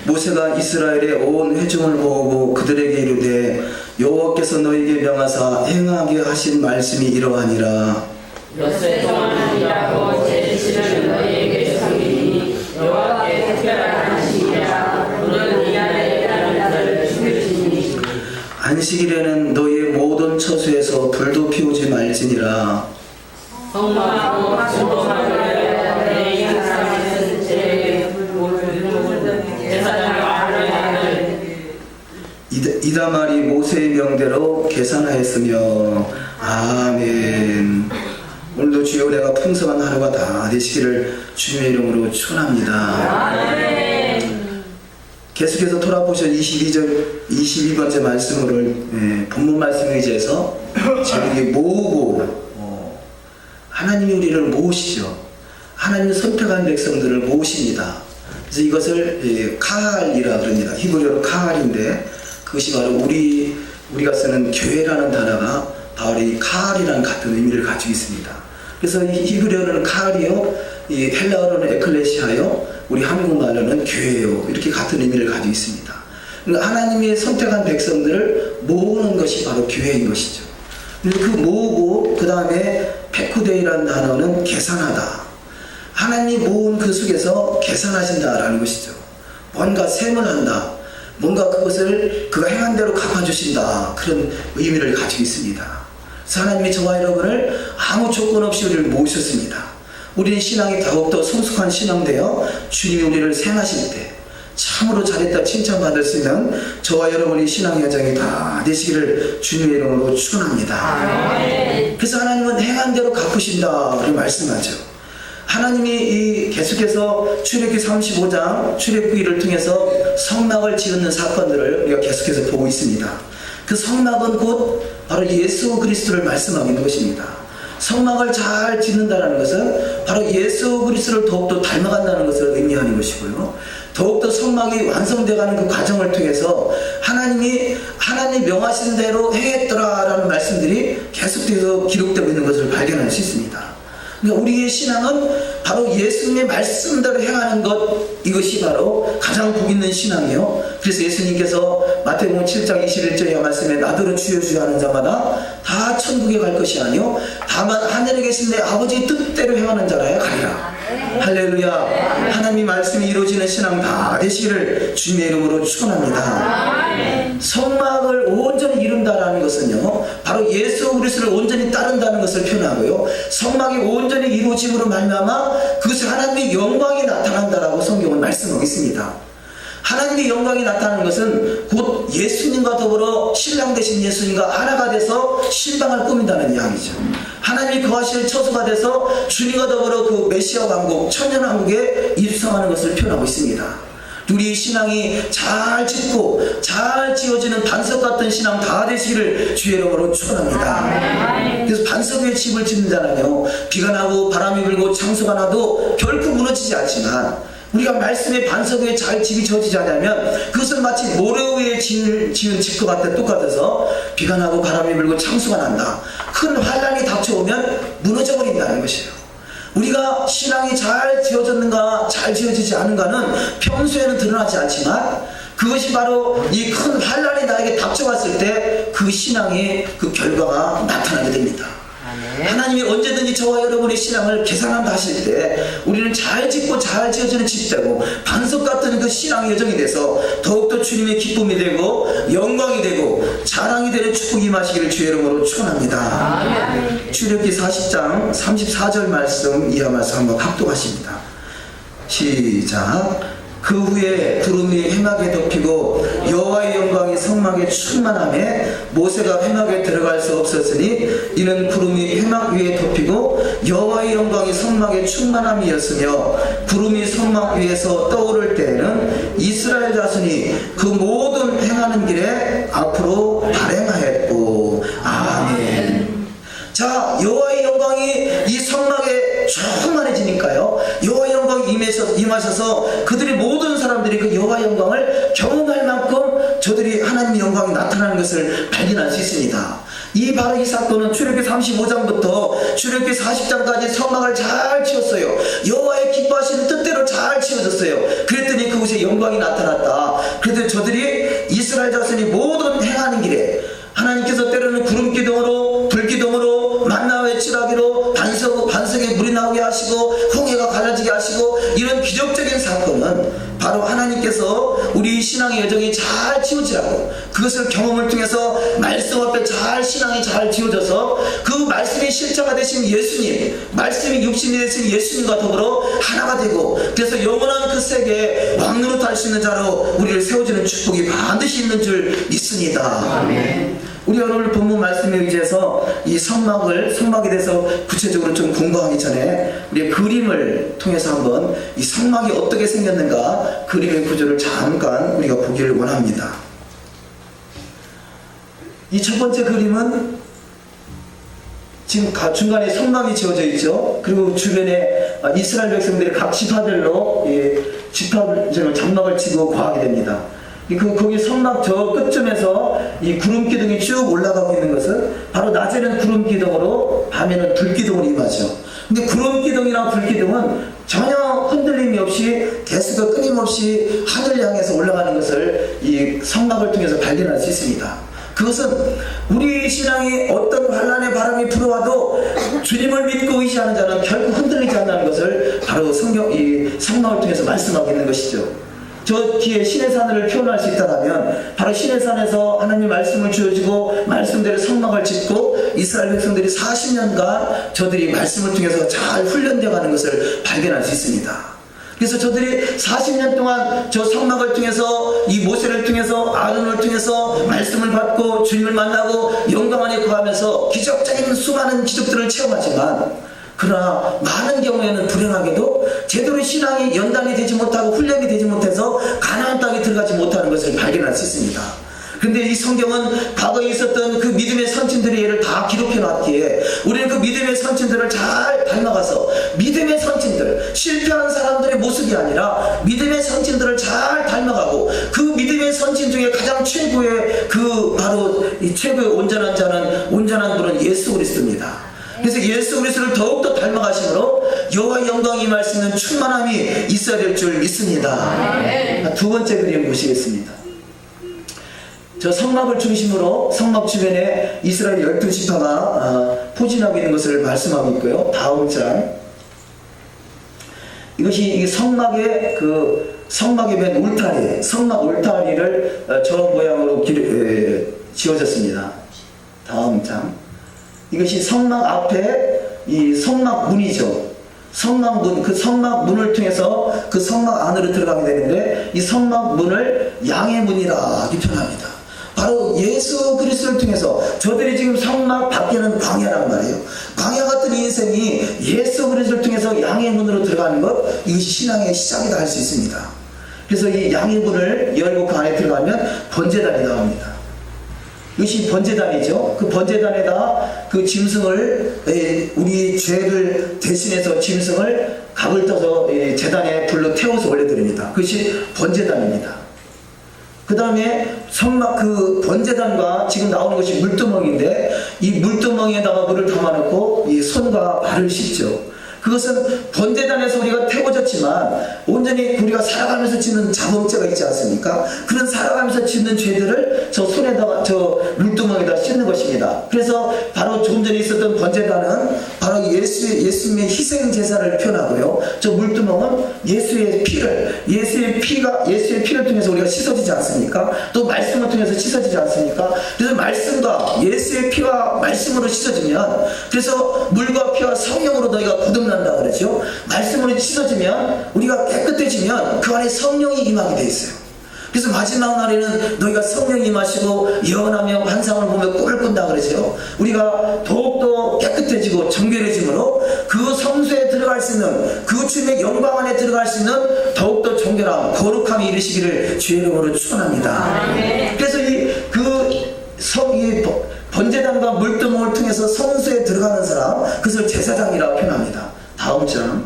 모세가 이스라엘의 온 회중을 모으고 그들에게 이르되 여호와께서 너희에게 명하사 행하게 하신 말씀이 이러하니라. 엿새 동안 일하고 제7을 너희에게 섬기니 여호와께 특별한 안식이라. 오늘 이 안에 다른 자를 죽일지니 안식일에는 너희의 모든 처소에서 불도 피우지 말지니라. 성막하고 중보하고 내 인상에는 제 제사장을 아뢰하는 이다말이 모세의 명대로 계산하였으며. 아멘. 오늘도 주여 내가 풍성한 하루가 다 되시기를 주님의 이름으로 축원합니다. 계속해서 돌아보셔 22번째 말씀을 본문 말씀에 의지해서 제목이 모으고, 하나님이 우리를 모으시죠. 하나님이 선택한 백성들을 모으십니다. 그래서 이것을 카할이라 그럽니다. 히브리어로 카할인데 그것이 바로 우리가 쓰는 교회라는 단어가 바로 이 카할이라는 같은 의미를 가지고 있습니다. 그래서 이 히브리어로는 카할이요, 이 헬라어로는 에클레시아요, 우리 한국말로는 교회요, 이렇게 같은 의미를 가지고 있습니다. 그러니까 하나님이 선택한 백성들을 모으는 것이 바로 교회인 것이죠. 그 모으고 그 다음에 페쿠데이라는 단어는 계산하다. 하나님이 모은 그 속에서 계산하신다라는 것이죠. 뭔가 셈을 한다. 뭔가 그것을 그가 행한 대로 갚아주신다. 그런 의미를 가지고 있습니다. 그래서 하나님이 저와 여러분을 아무 조건 없이 우리를 모으셨습니다. 우리는 신앙이 더욱더 성숙한 신앙되어 주님이 우리를 생하실 때 참으로 잘했다 칭찬받았으면 저와 여러분이 신앙 여정이 다 되시기를 주님의 이름으로 축원합니다. 그래서 하나님은 행한 대로 갚으신다 그렇게 말씀하죠. 하나님이 계속해서 출애굽기 35장 출애굽기를 통해서 성막을 지었는 사건들을 우리가 계속해서 보고 있습니다. 그 성막은 곧 바로 예수 그리스도를 말씀하고 있는 것입니다. 성막을 잘 짓는다는 것은 바로 예수 그리스도를 더욱더 닮아간다는 것을 의미하는 것이고요. 더욱더 성막이 완성되어가는 그 과정을 통해서 하나님이 명하신 대로 행했더라라는 말씀들이 계속해서 기록되고 있는 것을 발견할 수 있습니다. 그러니까 우리의 신앙은 바로 예수님의 말씀대로 행하는 것, 이것이 바로 가장 복 있는 신앙이요. 그래서 예수님께서 마태복음 7장 21절의 말씀에 나더러 주여 주여 하는 자마다 다 천국에 갈 것이 아니요 다만 하늘에 계신 내 아버지의 뜻대로 행하는 자라야 가리라. 할렐루야. 하나님 말씀이 이루어지는 신앙 다 되시기를 주님의 이름으로 축원합니다. 성막을 온전히 이룬다라는 것은요 바로 예수 그리스도를 온전히 따른다는 것을 표현하고요, 성막이 온전히 이루어짐으로 말미암아 그것이 하나님의 영광이 나타난다라고 성경은 말씀하고 있습니다. 하나님의 영광이 나타나는 것은 곧 예수님과 더불어 신랑 되신 예수님과 하나가 돼서 신방을 꾸민다는 이야기죠. 하나님이 거하실 처소가 돼서 주님과 더불어 그 메시아 왕국, 천년 왕국에 입성하는 것을 표현하고 있습니다. 우리 신앙이 잘 짓고 잘 지어지는 반석 같은 신앙 다 되시기를 주의 이름으로 축원합니다. 그래서 반석 위에 집을 짓는 자는요 비가 나고 바람이 불고 창수가 나도 결코 무너지지 않지만, 우리가 말씀의 반석 위에 잘 집이 지어지지 않으면 그것은 마치 모래 위에 지은 집과 똑같아서 비가 나고 바람이 불고 창수가 난다, 큰 환란이 닥쳐오면 무너져 버린다는 것이에요. 우리가 신앙이 잘 지어졌는가 잘 지어지지 않은가는 평소에는 드러나지 않지만 그것이 바로 이 큰 환란이 나에게 닥쳐왔을 때 그 신앙의 그 결과가 나타나게 됩니다. 하나님이 언제든지 저와 여러분의 신앙을 계산한다 하실 때 우리는 잘 짓고 잘 지어지는 집되고 반석 같은 그 신앙의 여정이 돼서 더욱더 주님의 기쁨이 되고 영광이 되고 자랑이 되는 축복이 임하시기를 주의 이름으로 축원합니다. 출애굽기 40장 34절 말씀 이하 말씀 한번 합독하십니다. 시작. 그 후에 구름이 회막에 덮이고 여호와의 영광이 성막에 충만하며 모세가 회막에 들어갈 수 없었으니 이는 구름이 회막 위에 덮이고 여호와의 영광이 성막에 충만함이었으며, 구름이 성막 위에서 떠오를 때에는 이스라엘 자손이 그 모든 행하는 길에 앞으로 발행하였고. 아멘. 자, 여호와의 영광이 이 성막에 충만해지니까요, 여호와의 영광이 임하셔서 그들이 모든 사람들이 그 여호와의 영광을 경험할 만큼 저들이 하나님의 영광이 나타나는 것을 발견할 수 있습니다. 바로 이 사건은 출애굽기 35장부터 출애굽기 40장까지 성막을 잘 지었어요. 여호와의 기뻐하시는 뜻대로 잘 지어졌어요. 그랬더니 그 그곳에 영광이 나타났다. 그래도 저들이 이스라엘 자손이 모든 행하는 길에 하나님께서 때로는 구름기둥으로 불기둥으로 만나와 칠하기로 반석에 물이 나오게 하시고 홍해가 갈라지게 하시고 이런 기적적인 사건은 바로 하나님께서 우리 신앙의 여정이 잘 지어지라고 그것을 경험을 통해서 말씀 앞에 신앙이 잘 지어져서 그 말씀이 실체가 되신 예수님, 말씀이 육신이 되신 예수님과 더불어 하나가 되고 그래서 영원한 그 세계에 왕노릇 할 수 있는 자로 우리를 세워주는 축복이 반드시 있는 줄 믿습니다. 아멘. 우리 오늘 본문 말씀에 의지해서 이 성막에 대해서 구체적으로 좀 공부하기 전에 우리 그림을 통해서 한번 이 성막이 어떻게 생겼는가 그림의 구조를 잠깐 우리가 보기를 원합니다. 이 첫 번째 그림은 지금 중간에 성막이 지어져 있죠. 그리고 주변에 이스라엘 백성들이 각 지파들로 장막을 치고 거하게 됩니다. 거기 성막 저 끝쯤에서 이 구름기둥이 쭉 올라가고 있는 것은 바로 낮에는 구름기둥으로 밤에는 불기둥으로 임하죠. 근데 구름기둥이나 불기둥은 전혀 흔들림이 없이 개수가 끊임없이 하늘을 향해서 올라가는 것을 이 성막을 통해서 발견할 수 있습니다. 그것은 우리 신앙이 어떤 환란의 바람이 불어와도 주님을 믿고 의지하는 자는 결코 흔들리지 않는다는 것을 바로 이 성막을 통해서 말씀하고 있는 것이죠. 저 뒤에 시내산을 표현할 수 있다면 바로 시내산에서 하나님의 말씀을 주어지고 말씀대로 성막을 짓고 이스라엘 백성들이 40년간 저들이 말씀을 통해서 잘 훈련되어 가는 것을 발견할 수 있습니다. 그래서 저들이 40년 동안 저 성막을 통해서 이 모세를 통해서 아론을 통해서 말씀을 받고 주님을 만나고 영광 안에 거하면서 기적적인 수많은 기적들을 체험하지만 그러나 많은 경우에는 불행하게도 제대로 신앙이 연단이 되지 못하고 훈련이 되지 못해서 가나안 땅에 들어가지 못하는 것을 발견할 수 있습니다. 그런데 이 성경은 과거에 있었던 그 믿음의 선진들의 예를 다 기록해 놨기에 우리는 그 믿음의 선진들을 잘 닮아가서 믿음의 선진들, 실패한 사람들의 모습이 아니라 믿음의 선진들을 잘 닮아가고 그 믿음의 선진 중에 가장 최고의 바로 이 최고의 온전한 분은 예수 그리스도입니다. 그래서 예수 그리스도를 더욱더 닮아가심으로 여호와의 영광이 임할 수 있는 충만함이 있어야 될 줄 믿습니다. 두 번째 그림 보시겠습니다. 저 성막을 중심으로 성막 주변에 이스라엘 12지파가 포진하고 있는 것을 말씀하고 있고요. 다음 장 이것이 성막의 성막에 맨 울타리, 성막 울타리를 저런 모양으로 지어졌습니다. 다음 장 이것이 성막 앞에 이 성막 문이죠. 성막문, 그 성막문을 통해서 그 성막 안으로 들어가게 되는데 이 성막문을 양의 문이라 이렇게 표현합니다. 바로 예수 그리스도를 통해서 저들이 지금 성막 밖에는 광야란 말이에요. 광야 같은 인생이 예수 그리스도를 통해서 양의 문으로 들어가는 것 이것이 신앙의 시작이다 할 수 있습니다. 그래서 이 양의 문을 열고 그 안에 들어가면 번제단이 나옵니다. 이것이 번제단이죠. 그 번제단에다 그 짐승을 우리 죄를 대신해서 짐승을 각을 떠서 제단에 불로 태워서 올려드립니다. 그것이 번제단입니다. 그 다음에 성막 그 번제단과 지금 나오는 것이 물두멍인데 이 물두멍에다가 물을 담아놓고 이 손과 발을 씻죠. 그것은 번제단에서 우리가 태워졌지만 온전히 우리가 살아가면서 짓는 자범죄가 있지 않습니까? 그런 살아가면서 짓는 죄들을 저 손에다가 저 물두멍에다 씻는 것입니다. 그래서 바로 조금 전에 있었던 번제단은 바로 예수님의 희생 제사를 표현하고요. 저 물두멍은 예수의 피를 통해서 우리가 씻어지지 않습니까? 또 말씀을 통해서 씻어지지 않습니까? 그래서 말씀과 예수의 피와 말씀으로 씻어지면 그래서 물과 피와 성령으로 너희가 거듭난다 그러죠. 말씀으로 씻어지면 우리가 깨끗해지면 그 안에 성령이 임하게 돼 있어요. 그래서 마지막 날에는 너희가 성령이 임하시고 예언하며 환상을 보며 꿈을 꾼다 그러죠. 우리가 더욱더 깨끗해지고 정결해짐으로 그 성소에 들어갈 수 있는 그 주님의 영광 안에 들어갈 수 있는 더욱더 정결함 거룩함이 이르시기를 주의 이름으로 축원합니다. 그래서 번제단과 물두멍을 통해서 성소에 들어가는 사람 그것을 제사장이라고 표현합니다. 다음 장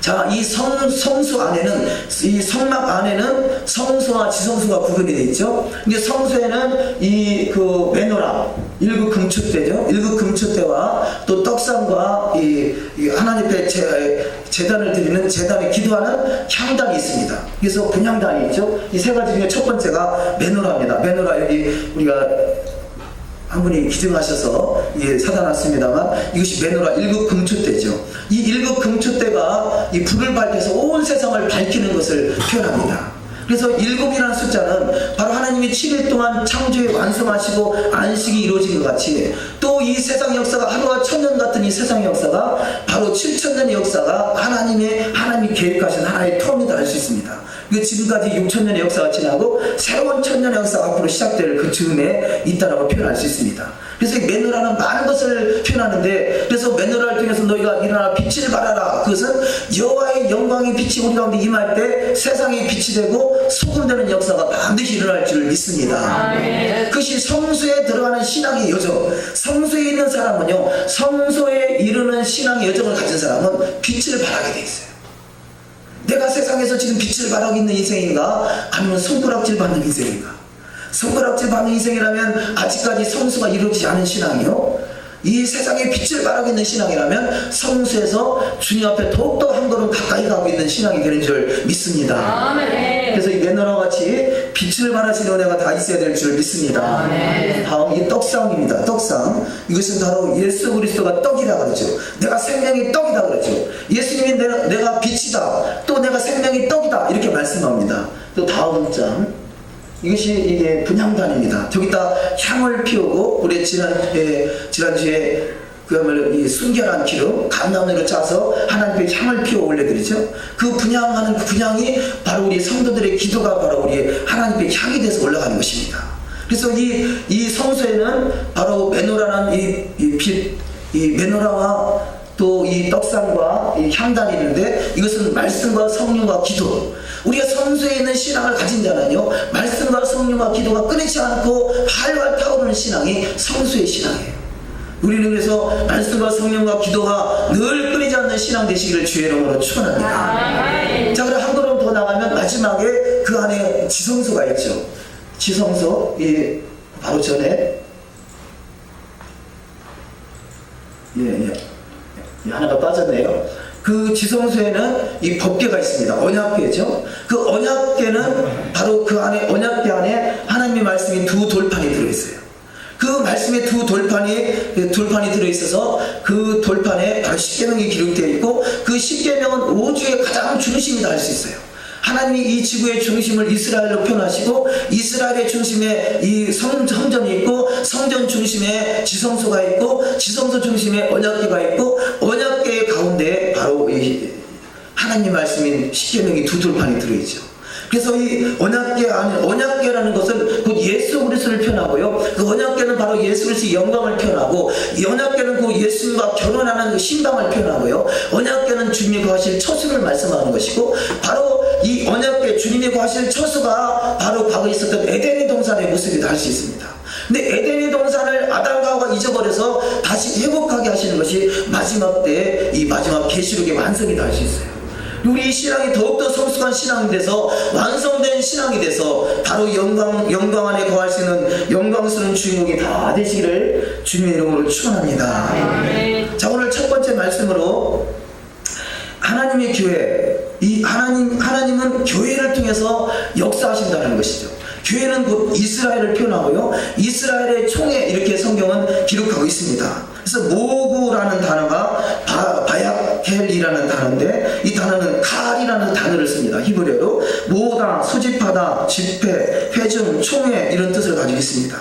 자, 이 성수 안에는, 이 성막 안에는 성소와 지성소가 구분이 되어 있죠. 이제 성소에는 그 메노라, 일곱 금축대죠. 일곱 금축대와 또 떡상과 이 하나님 앞에 제단을 드리는 제단에 기도하는 향단이 있습니다. 그래서 분향단이 있죠. 이 세 가지 중에 첫 번째가 메노라입니다. 메노라, 여기 우리가 한 분이 기증하셔서 사다 놨습니다만, 이것이 메노라 일곱 금축대죠. 이 일곱 금축대가 이 불을 밝혀서 온 세상을 밝히는 것을 표현합니다. 그래서 일곱이라는 숫자는 바로 하나님이 7일 동안 창조에 완성하시고 안식이 이루어진 것 같이, 또 이 세상 역사가 하루가 1000년 같은 이 세상 역사가 바로 7000년의 역사가 하나님이 계획하신 하나의 터음이다 할 수 있습니다. 지금까지 6000년의 역사가 지나고 새로운 1000년의 역사가 앞으로 시작될 그 즈음에 있다라고 표현할 수 있습니다. 그래서 이 메노라는 많은 것을 표현하는데, 그래서 메노라를 통해서 너희가 일어나 빛을 발하라. 그것은 여호와의 영광의 빛이 우리 가운데 임할 때 세상에 빛이 되고 소금되는 역사가 반드시 일어날 줄 믿습니다. 아멘. 그것이 성소에 들어가는 신앙의 여정. 성소에 있는 사람은요, 성소에 이르는 신앙의 여정을 가진 사람은 빛을 발하게 돼 있어요. 내가 세상에서 지금 빛을 발하고 있는 인생인가, 아니면 손가락질 받는 인생인가? 손가락질 받는 인생이라면 아직까지 성수가 이루어지지 않은 신앙이요, 이 세상에 빛을 발하고 있는 신앙이라면 성수에서 주님 앞에 더욱더 한 걸음 가까이 가고 있는 신앙이 되는 줄 믿습니다. 아멘. 그래서 이 메노라와 같이 빛을 발하시는 은혜가 다 있어야 될 줄 믿습니다. 아멘. 다음 이 떡상입니다. 떡상, 이것은 바로 예수 그리스도가 떡이라 그러죠. 내가 생명이 떡이다 그러죠. 예수님이 내가 빛이다, 또 내가 생명이 떡이다, 이렇게 말씀합니다. 또 다음 장, 이것이 이게 분향단입니다. 저기다 향을 피우고, 우리 지난주에 그야말로 이 순결한 기름 감람으로 짜서 하나님께 향을 피워 올려드리죠. 그 분향하는 그 분향이 바로 우리 성도들의 기도가 바로 우리 하나님께 향이 돼서 올라가는 것입니다. 그래서 이 성소에는 바로 메노라는 이 메노라와 또 이 떡상과 이 향단이 있는데, 이것은 말씀과 성령과 기도. 우리가 성소에 있는 신앙을 가진 자는요, 말씀과 성령과 기도가 끊이지 않고 활활 타오르는 신앙이 성소의 신앙이에요. 우리는 그래서 말씀과 성령과 기도가 늘 끊이지 않는 신앙 되시기를 주의 이름으로 축원합니다. 자, 그럼 한 걸음 더 나가면 마지막에 그 안에 지성소가 있죠. 지성소, 바로 전에 하나가 빠졌네요. 그 지성소에는 이 법궤가 있습니다. 언약궤죠. 그 언약궤는 바로 그 안에, 언약궤 안에 하나님의 말씀이 두 돌판이 들어있어요. 그 말씀의 두 돌판이 들어있어서 그 돌판에 바로 십계명이 기록되어 있고, 그 십계명은 우주의 가장 중심이다 할 수 있어요. 하나님이 이 지구의 중심을 이스라엘로 표현하시고, 이스라엘의 중심에 이 성전이 있고, 성전 중심에 지성소가 있고, 지성소 중심에 언약궤가 있고, 언약궤 가운데 바로 이 하나님 말씀인 십계명이 두 돌판이 들어있죠. 그래서 이 언약궤 안에, 언약궤라는 것은 곧 예수 그리스도를 표현하고요, 그 언약궤는 바로 예수 그리스도의 영광을 표현하고, 이 언약궤는 그 예수님과 결혼하는 그 신방을 표현하고요, 언약궤는 주님이 거하실 처소를 말씀하는 것이고, 바로 이 언약궤, 주님이 거하실 처소가 바로 과거에 있었던 에덴의 동산의 모습이다 할 수 있습니다. 근데 에덴의 동산을 아담과 하와가 잊어버려서 다시 회복하게 하시는 것이 마지막 때 이 마지막 계시록의 완성이다 할 수 있어요. 우리 신앙이 더욱더 성숙한 신앙이 돼서 완성된 신앙이 돼서 바로 영광 안에 거할 수 있는 영광스러운 주인공이 다 되시기를 주님의 이름으로 축원합니다. 자, 오늘 첫 번째 말씀으로 하나님의 교회, 이 하나님은 교회를 통해서 역사하신다는 것이죠. 교회는 곧 이스라엘을 표현하고요, 이스라엘의 총회, 이렇게 성경은 기록하고 있습니다. 그래서 모구라는 단어가 바야켈이라는 단어인데, 이 단어는 칼이라는 단어를 씁니다. 히브리어로 모으다, 소집하다, 집회, 회중, 총회, 이런 뜻을 가지고 있습니다.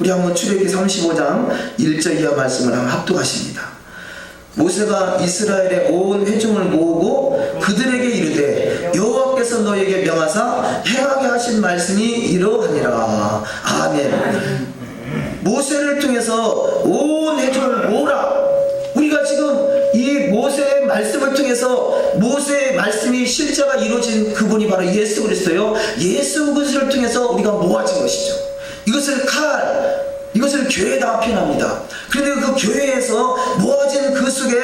우리 한번 출애굽기 35장 1절 이하 말씀을 한번 합독하십니다. 모세가 이스라엘의 온 회중을 모으고 그들에게 이르되, 여호와께서 너에게 명하사 행하게 하신 말씀이 이러하니라. 아멘. 모세를 통해서 온 회중을 모으라. 우리가 지금 이 모세의 말씀을 통해서, 모세의 말씀이 실제가 이루어진 그분이 바로 예수 그리스도요, 예수 그리스도를 통해서 우리가 모아진 것이죠. 이것을 교회다 표현합니다. 그런데 그 교회에서 모아진 그 속에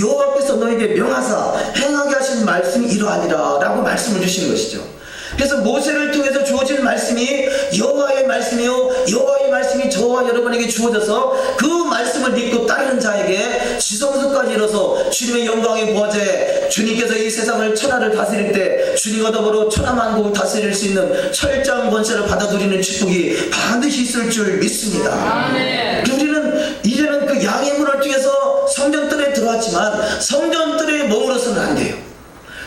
여호와께서 너에게 명하사 행하게 하신 말씀이 이러하니라 라고 말씀을 주시는 것이죠. 그래서 모세를 통해서 주어진 말씀이 여호와의 말씀이요, 여호와의 말씀이 저와 여러분에게 주어져서 그 말씀을 믿고 따르는 자에게 지성소까지 이뤄서 주님의 영광의 보좌에 주님께서 이 세상을 천하를 다스릴 때 주님과 더불어 천하만국을 다스릴 수 있는 철저한 권세를 받아 누리는 축복이 반드시 있을 줄 믿습니다. 아멘. 우리는 이제는 그 양의 문을 통해서 성전뜰에 들어왔지만 성전뜰에 머물러서는 안 돼요.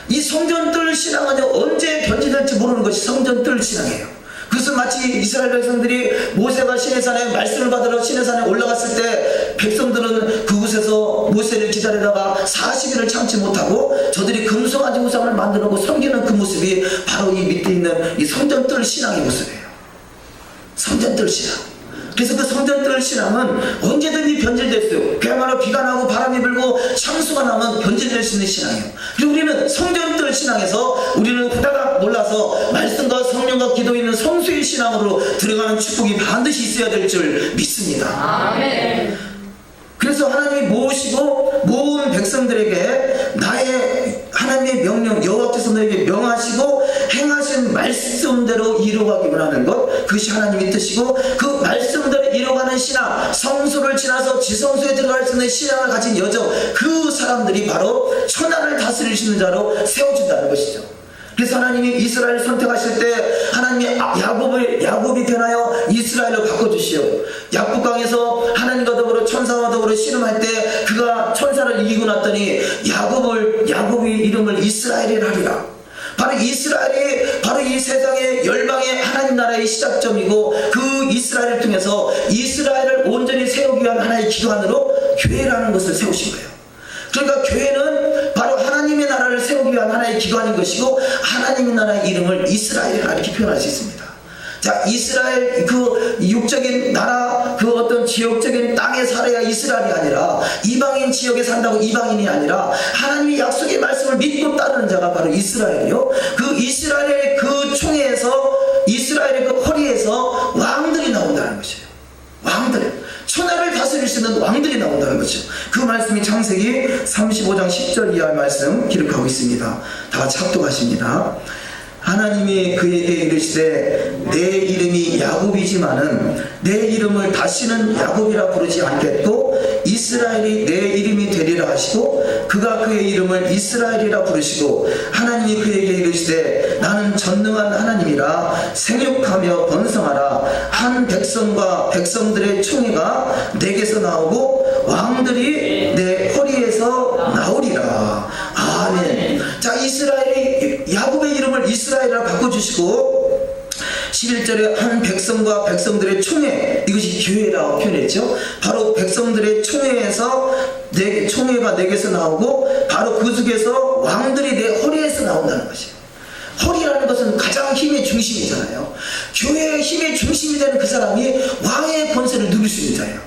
이 성전뜰 신앙은 언제 변질될지 모르는 것이 성전뜰 신앙이에요. 그것은 마치 이스라엘 백성들이 모세가 시내산에 말씀을 받으러 시내산에 올라갔을 때 백성들은 그곳에서 모세를 기다리다가 40일을 참지 못하고 저들이 금송아지 우상을 만들고 섬기는 그 모습이 바로 이 밑에 있는 이 성전뜰 신앙의 모습이에요. 성전뜰 신앙. 그래서 그 성전뜰 신앙은 언제든지 변질됐어요. 그야말로 비가 나고 바람이 불고 창수가 나면 변질될 수 있는 신앙이에요. 그리고 우리는 성전뜰 신앙에서 우리는 후다닥 몰라서 말씀과 성령과 기도 있는 성수의 신앙으로 들어가는 축복이 반드시 있어야 될 줄 믿습니다. 아멘. 그래서 하나님이 모은 백성들에게 나의 하나님의 명령 여호와께서 너에게 명하시고 행하신 말씀대로 이루어가기를 하는 것, 그것이 하나님의 뜻이고 그 말씀대로 이루어가는 신앙, 성소를 지나서 지성소에 들어갈 수 있는 신앙을 가진 여정, 그 사람들이 바로 천하를 다스릴 수 있는 자로 세워진다는 것이죠. 그래서 하나님이 이스라엘을 선택하실 때 하나님이 야곱이 변하여 이스라엘로 바꿔주시오. 약국강에서 하나님과 더불어 천사와 더불어 씨름할 때 그가 천사를 이기고 났더니 야곱이 이름을 이스라엘이라 하리라. 바로 이스라엘이 바로 이 세상의 열방의 하나님 나라의 시작점이고 그 이스라엘을 통해서 이스라엘을 온전히 세우기 위한 하나의 기관으로 교회라는 것을 세우신 거예요. 그러니까 교회는 바로 하나님의 나라를 세우기 위한 하나의 기관인 것이고 하나님의 나라의 이름을 이스라엘이라 이렇게 표현할 수 있습니다. 자, 이스라엘 그 육적인 나라 그 어떤 지역적인 땅에 살아야 이스라엘이 아니라 이방인 지역에 산다고 이방인이 아니라 하나님의 약속의 말씀을 믿고 따르는 자가 바로 이스라엘이요. 그 이스라엘의 그 총회에서 이스라엘의 그 허리에서 왕들이 나온다는 것이에요. 왕들. 천하를 다스릴 수 있는 왕들이 나온다는 거죠. 그 말씀이 창세기 35장 10절 이하의 말씀 기록하고 있습니다. 다 같이 합독하십니다. 하나님이 그에게 이르시되 내 이름이 야곱이지만은 내 이름을 다시는 야곱이라 부르지 않겠고 이스라엘이 내 이름이 되리라 하시고 그가 그의 이름을 이스라엘이라 부르시고 하나님이 그에게 이르시되 나는 전능한 하나님이라 생육하며 번성하라. 한 백성과 백성들의 총회가 내게서 나오고 왕들이 내 허리에서 나오리라. 아멘. 자, 이스라엘이 야곱의 이름을 이스라엘이라 바꿔주시고 11절에 한 백성과 백성들의 총회, 이것이 교회라고 표현했죠. 바로 백성들의 총회에서 총회가 내게서 나오고 바로 그 속에서 왕들이 내 허리에서 나온다는 것이에요. 허리라는 것은 가장 힘의 중심이잖아요. 교회의 힘의 중심이 되는 그 사람이 왕의 권세를 누릴 수 있는 자예요.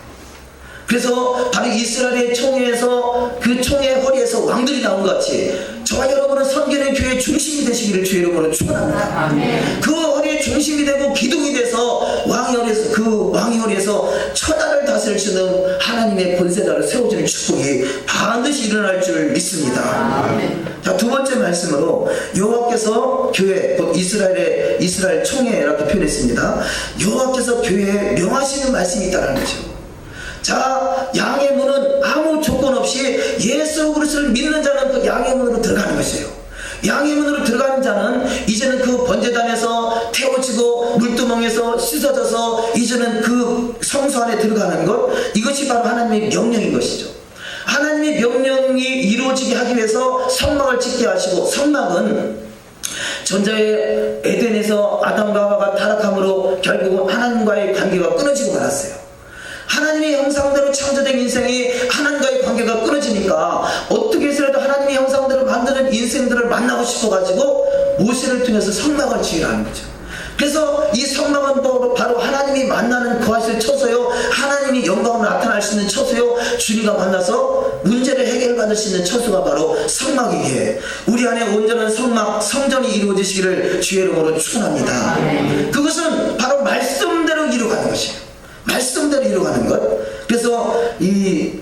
그래서 바로 이스라엘의 총회에서 그 총회 허리에서 왕들이 나온 것 같이 저와 여러분은 섬기는 교회의 중심이 되시기를 주의 이름으로 축원합니다. 아멘. 그 허리의 중심이 되고 기둥이 돼서 왕의 허리에서 천하를 다스릴 수 있는 하나님의 권세자를 세워주는 축복이 반드시 일어날 줄 믿습니다. 아멘. 자, 두 번째 말씀으로 여호와께서 교회, 곧 이스라엘 총회 이렇게 표현했습니다. 여호와께서 교회에 명하시는 말씀이 있다는 거죠. 자, 양의 문은 아무 조건 없이 예수 그리스도를 믿는 자는 그 양의 문으로 들어가는 것이에요. 양의 문으로 들어가는 자는 이제는 그 번제단에서 태워지고 물두멍에서 씻어져서 이제는 그 성소 안에 들어가는 것, 이것이 바로 하나님의 명령인 것이죠. 하나님의 명령이 이루어지게 하기 위해서 성막을 짓게 하시고, 성막은 전자의 에덴에서 아담과 하와가 타락함으로 결국은 하나님과의 관계가 끊어지고 말았어요. 하나님의 형상대로 창조된 인생이 하나님과의 관계가 끊어지니까 어떻게 해서라도 하나님의 형상대로 만드는 인생들을 만나고 싶어가지고 모세를 통해서 성막을 지으라는 거죠. 그래서 이 성막은 바로 하나님이 만나는 거하실 처소요, 하나님이 영광으로 나타날 수 있는 처소요, 주님과 만나서 문제를 해결받을 수 있는 처소가 바로 성막이기에 우리 안에 온전한 성막, 성전이 이루어지시기를 주의 이름으로 축원합니다. 그것은 바로 말씀대로 이루어가는 것이에요. 말씀대로 이루어가는 것. 그래서 이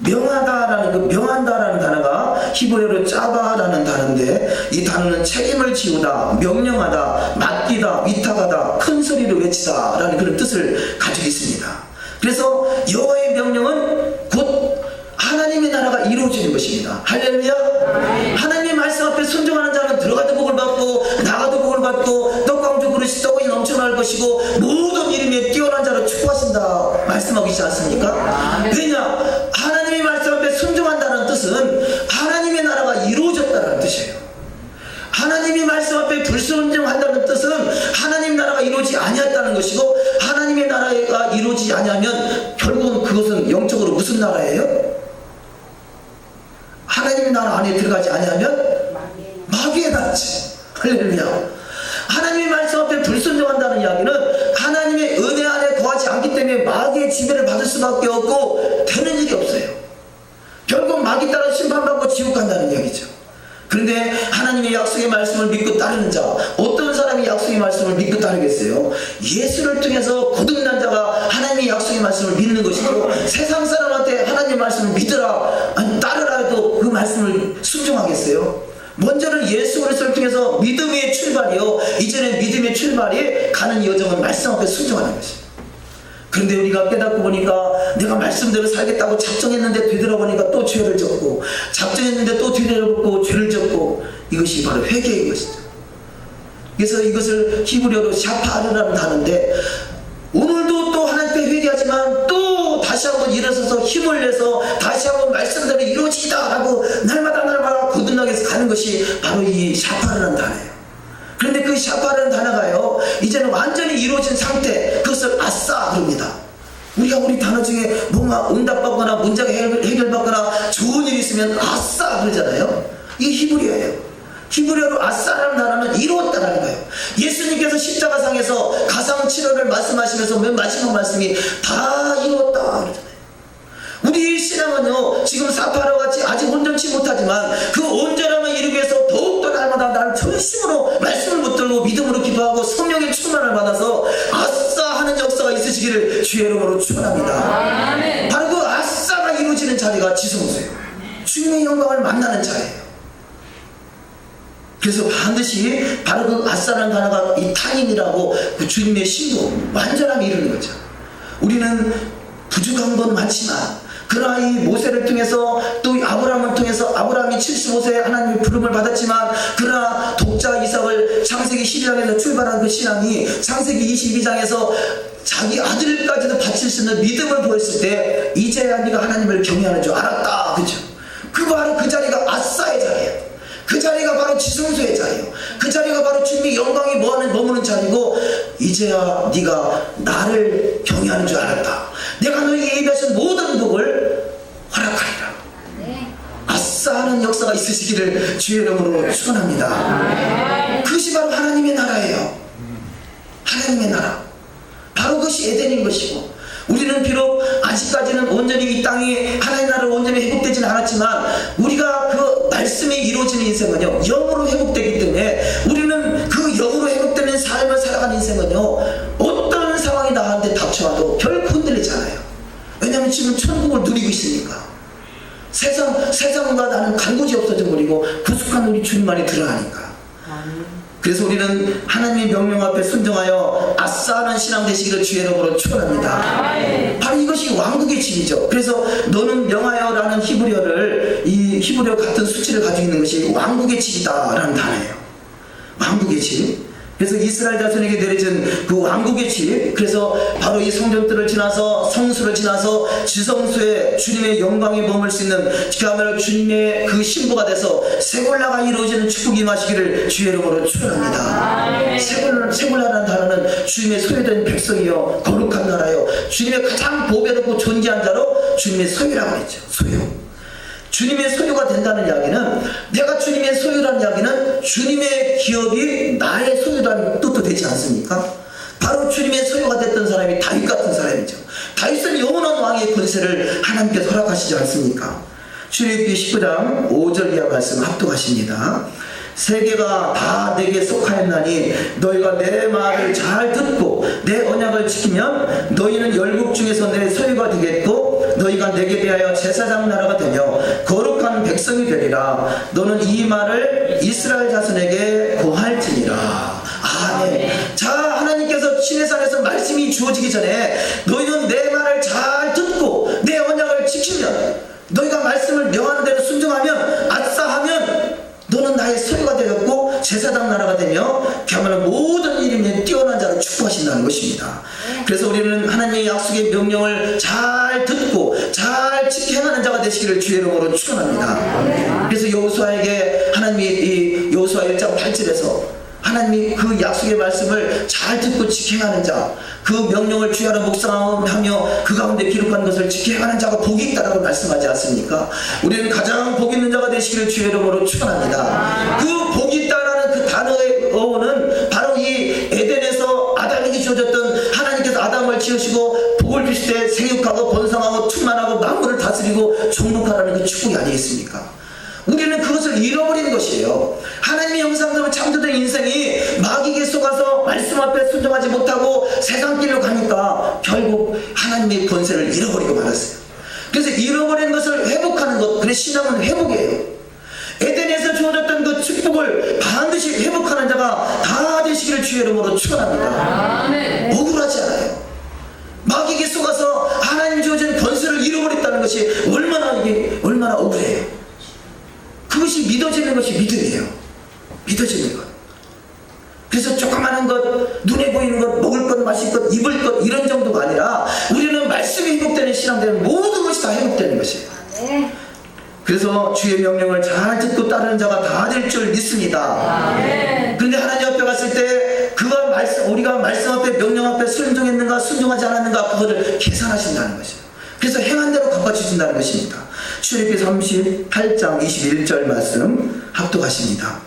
명하다라는 그 명한다라는 단어가 히브리어로 짜바라는 단어인데, 이 단어는 책임을 지우다, 명령하다, 맡기다, 위탁하다, 큰 소리로 외치다라는 그런 뜻을 가지고 있습니다. 그래서 여호와의 명령은 곧 하나님의 나라가 이루어지는 것입니다. 할렐루야. 하나님의 말씀 앞에 순종하는 자는 들어가도 복을 받고 나가도 복을 받고 떡강주 그릇이 떡이 넘쳐날 것이고 모든 이름에 뛰어난 자로 축복하신다 말씀하고 있지 않습니까? 왜냐? 하나님의 말씀 앞에 순종한다는 뜻은 하나님의 나라가 이루어졌다는 뜻이에요. 하나님의 말씀 앞에 불순종한다는 뜻은 하나님 나라가 이루어지지 아니했다는 것이고, 하나님의 나라가 이루어지지 아니하면 결국은 그것은 영적으로 무슨 나라예요? 하나님의 나라 안에 들어가지 아니하면 마귀의 나라지. 할렐루야. 하나님의 말씀 앞에 불순종한다는 이야기는 하나님의 은혜 안에 거하지 않기 때문에 마귀의 지배를 받을 수밖에 없고 되는 일이 없어요. 결국 마귀 따라 심판받고 지옥 간다는 이야기죠. 그런데 하나님의 약속의 말씀을 믿고 따르는 자, 어떤 사람이 약속의 말씀을 믿고 따르겠어요? 예수를 통해서 거듭난 자가 하나님의 약속의 말씀을 믿는 것이고, 세상 사람한테 하나님의 말씀을 믿으라, 아니 따르라 해도 그 말씀을 순종하겠어요? 먼저는 예수 그리스도를 통해서 믿음의 출발이요, 이전에 믿음의 출발이 가는 여정은 말씀 앞에 순종하는 것입니다. 그런데 우리가 깨닫고 보니까 내가 말씀대로 살겠다고 작정했는데 되돌아보니까 또 죄를 졌고, 작정했는데 또 되돌아보고 죄를 졌고, 이것이 바로 회개인 것이죠. 그래서 이것을 히브리어로 샤파르라는 단어인데, 오늘도 또 하나님께 회개하지만 또 다시 한번 일어서서 힘을 내서 다시 한번 말씀대로 이루어지다 라고 날마다 거듭나게 해서 가는 것이 바로 이 샤파르라는 단어예요. 그런데 그 샤파라는 단어가요, 이제는 완전히 이루어진 상태, 그것을 아싸 그럽니다. 우리가 우리 단어 중에 뭔가 응답받거나 문제가 해결받거나 좋은 일이 있으면 아싸 그러잖아요. 이게 히브리어예요. 히브리어로 아싸라는 단어는 이루었다라는 거예요. 예수님께서 십자가상에서 가상치료를 말씀하시면서 맨 마지막 말씀이 다 이루었다 그러잖아요. 우리 신앙은요, 지금 사파라와 같이 아직 온전치 못하지만 그 온전함을 이루기 위해서 더욱더 날마다 나를 전심으로 말씀을 붙들고 믿음으로 기도하고 성령의 충만을 받아서 아싸 하는 역사가 있으시기를 주의 이름으로 축원합니다. 바로 그 아싸가 이루어지는 자리가 지성소예요. 주님의 영광을 만나는 자예요. 그래서 반드시 바로 그 아싸라는 단어가 이 타임이라고 그 주님의 신부 완전함이 이루는 거죠. 우리는 부족한 건 많지만, 그러나 이 모세를 통해서 또 아브라함을 통해서 아브라함이 75세에 하나님의 부름을 받았지만, 그러나 독자 이삭을 창세기 12장에서 출발한 그 신앙이 창세기 22장에서 자기 아들까지도 바칠 수 있는 믿음을 보였을 때 이제야 네가 하나님을 경외하는 줄 알았다. 그죠? 그 바로 그 자리가 아싸의 자리예요. 그 자리가 바로 지성소의 자리예요. 그 자리가 바로 주님의 영광이 머무는 자리고, 이제야 네가 나를 경외하는 줄 알았다. 내가 너에게 예비하신 모든 복을 허락하리라. 아싸 하는 역사가 있으시기를 주의 이름으로 축원합니다. 그것이 바로 하나님의 나라예요. 하나님의 나라. 바로 그것이 에덴인 것이고, 우리는 비록 아직까지는 온전히 이 땅이 하나님의 나라로 온전히 회복되지는 않았지만, 우리가 그 말씀이 이루어지는 인생은요, 영으로 회복되기 때문에 우리는 그 영으로 회복되는 삶을 살아가는 인생은요, 어떤 상황이 나한테 닥쳐와도 결코 흔들리지 않아요. 왜냐하면 지금 천국을 누리고 있으니까. 세상과 나는 간곳이 없어져 버리고 구속한 우리 주님만이 드러나니까. 그래서 우리는 하나님의 명령 앞에 순종하여 아싸하는 신앙 되시기를 주의 이름으로 축원합니다. 바로 이것이 왕국의 집이죠. 그래서 너는 명하여라는 히브리어를, 이 히브리어 같은 수치를 가지고 있는 것이 왕국의 집이다라는 단어예요. 왕국의 집. 그래서 이스라엘 자손에게 내려진 그 왕국의 집, 그래서 바로 이 성전들을 지나서 성수를 지나서 지성소에 주님의 영광이 머물 수 있는, 그야말로 주님의 그 신부가 돼서 세골라가 이루어지는 축복이 임하시기를 주의 이름으로 축원합니다. 세골라라는 단어는 주님의 소유된 백성이요, 거룩한 나라요, 주님의 가장 보배롭고 존귀한 자로 주님의 소유라고 했죠. 소유. 주님의 소유가 된다는 이야기는, 내가 주님의 소유라는 이야기는 주님의 기업이 나의 소유라는 뜻도 되지 않습니까? 바로 주님의 소유가 됐던 사람이 다윗 같은 사람이죠. 다윗은 영원한 왕의 권세를 하나님께서 허락하시지 않습니까? 출애굽기 19장 5절 이하 말씀 합독하십니다. 세계가 다 내게 속하였나니 너희가 내 말을 잘 듣고 내 언약을 지키면 너희는 열국 중에서 내 소유가 되겠고 너희가 내게 대하여 제사장 나라가 되며 거룩한 백성이 되리라. 너는 이 말을 이스라엘 자손에게 고할지니라. 아멘. 자, 하나님께서 시내산에서 말씀이 주어지기 전에 너희는 내 말을 잘 듣고 내 언약을 지키면, 너희가 말씀을 명하는 대로 순종하면, 아싸하면 너는 나의 소유가 되었고 제사장 나라가 되며 그야말로 모든 일임에 뛰어난 자로 축복하신다는 것입니다. 그래서 우리는 하나님의 약속의 명령을 잘 듣고 잘 지켜 행하는 자가 되시기를 주의 이름으로 축원합니다. 그래서 여호수아에게 하나님이 이 여호수아 1장 8절에서 하나님이 그 약속의 말씀을 잘 듣고 지켜 행하는 자, 그 명령을 주야로 묵상하며 그 가운데 기록한 것을 지켜 행하는 자가 복이 있다라고 말씀하지 않습니까? 우리는 가장 복 있는 자가 되시기를 주의 이름으로 축원합니다. 그 복이 있다라는 그 단어의 어원은 바로 이 에덴에서 아담에게 주어졌던, 하나님께서 아담을 지으시고 복을 주실 때 생육하고 번성하고 충만하고 만물을 다스리고 정복하라는 그 축복이 아니겠습니까? 우리는 그것을 잃어버리는 것이에요. 하나님의 형상대로 창조된 인생이 마귀에게 속아서 말씀 앞에 순종하지 못하고 세상 길로 가니까 결국 하나님의 권세를 잃어버리고 말았어요. 그래서 잃어버린 것을 회복하는 것, 그래 신앙은 회복이에요. 에덴에서 주어졌던 그 축복을 반드시 회복하는 자가 다 되시기를 주의 이름으로 축원합니다. 억울하지 않아요. 마귀에게 속아서 하나님 주어진 권세를 잃어버렸다는 것이 얼마나 억울해요. 그것이 믿어지는 것이 믿음이에요. 믿어지는 것. 그래서 조그마한 것, 눈에 보이는 것, 먹을 것, 마실 것, 입을 것, 이런 정도가 아니라 우리는 말씀이 회복되는 신앙되는 모든 것이 다 회복되는 것이에요. 그래서 주의 명령을 잘 듣고 따르는 자가 다 될 줄 믿습니다. 그런데 하나님 앞에 갔을 때 우리가 말씀 앞에 명령 앞에 순종했는가 순종하지 않았는가 그거를 계산하신다는 것이에요. 그래서 행한 대로 갚아주신다는 것입니다. 출애굽기 38장 21절 말씀 합독하십니다.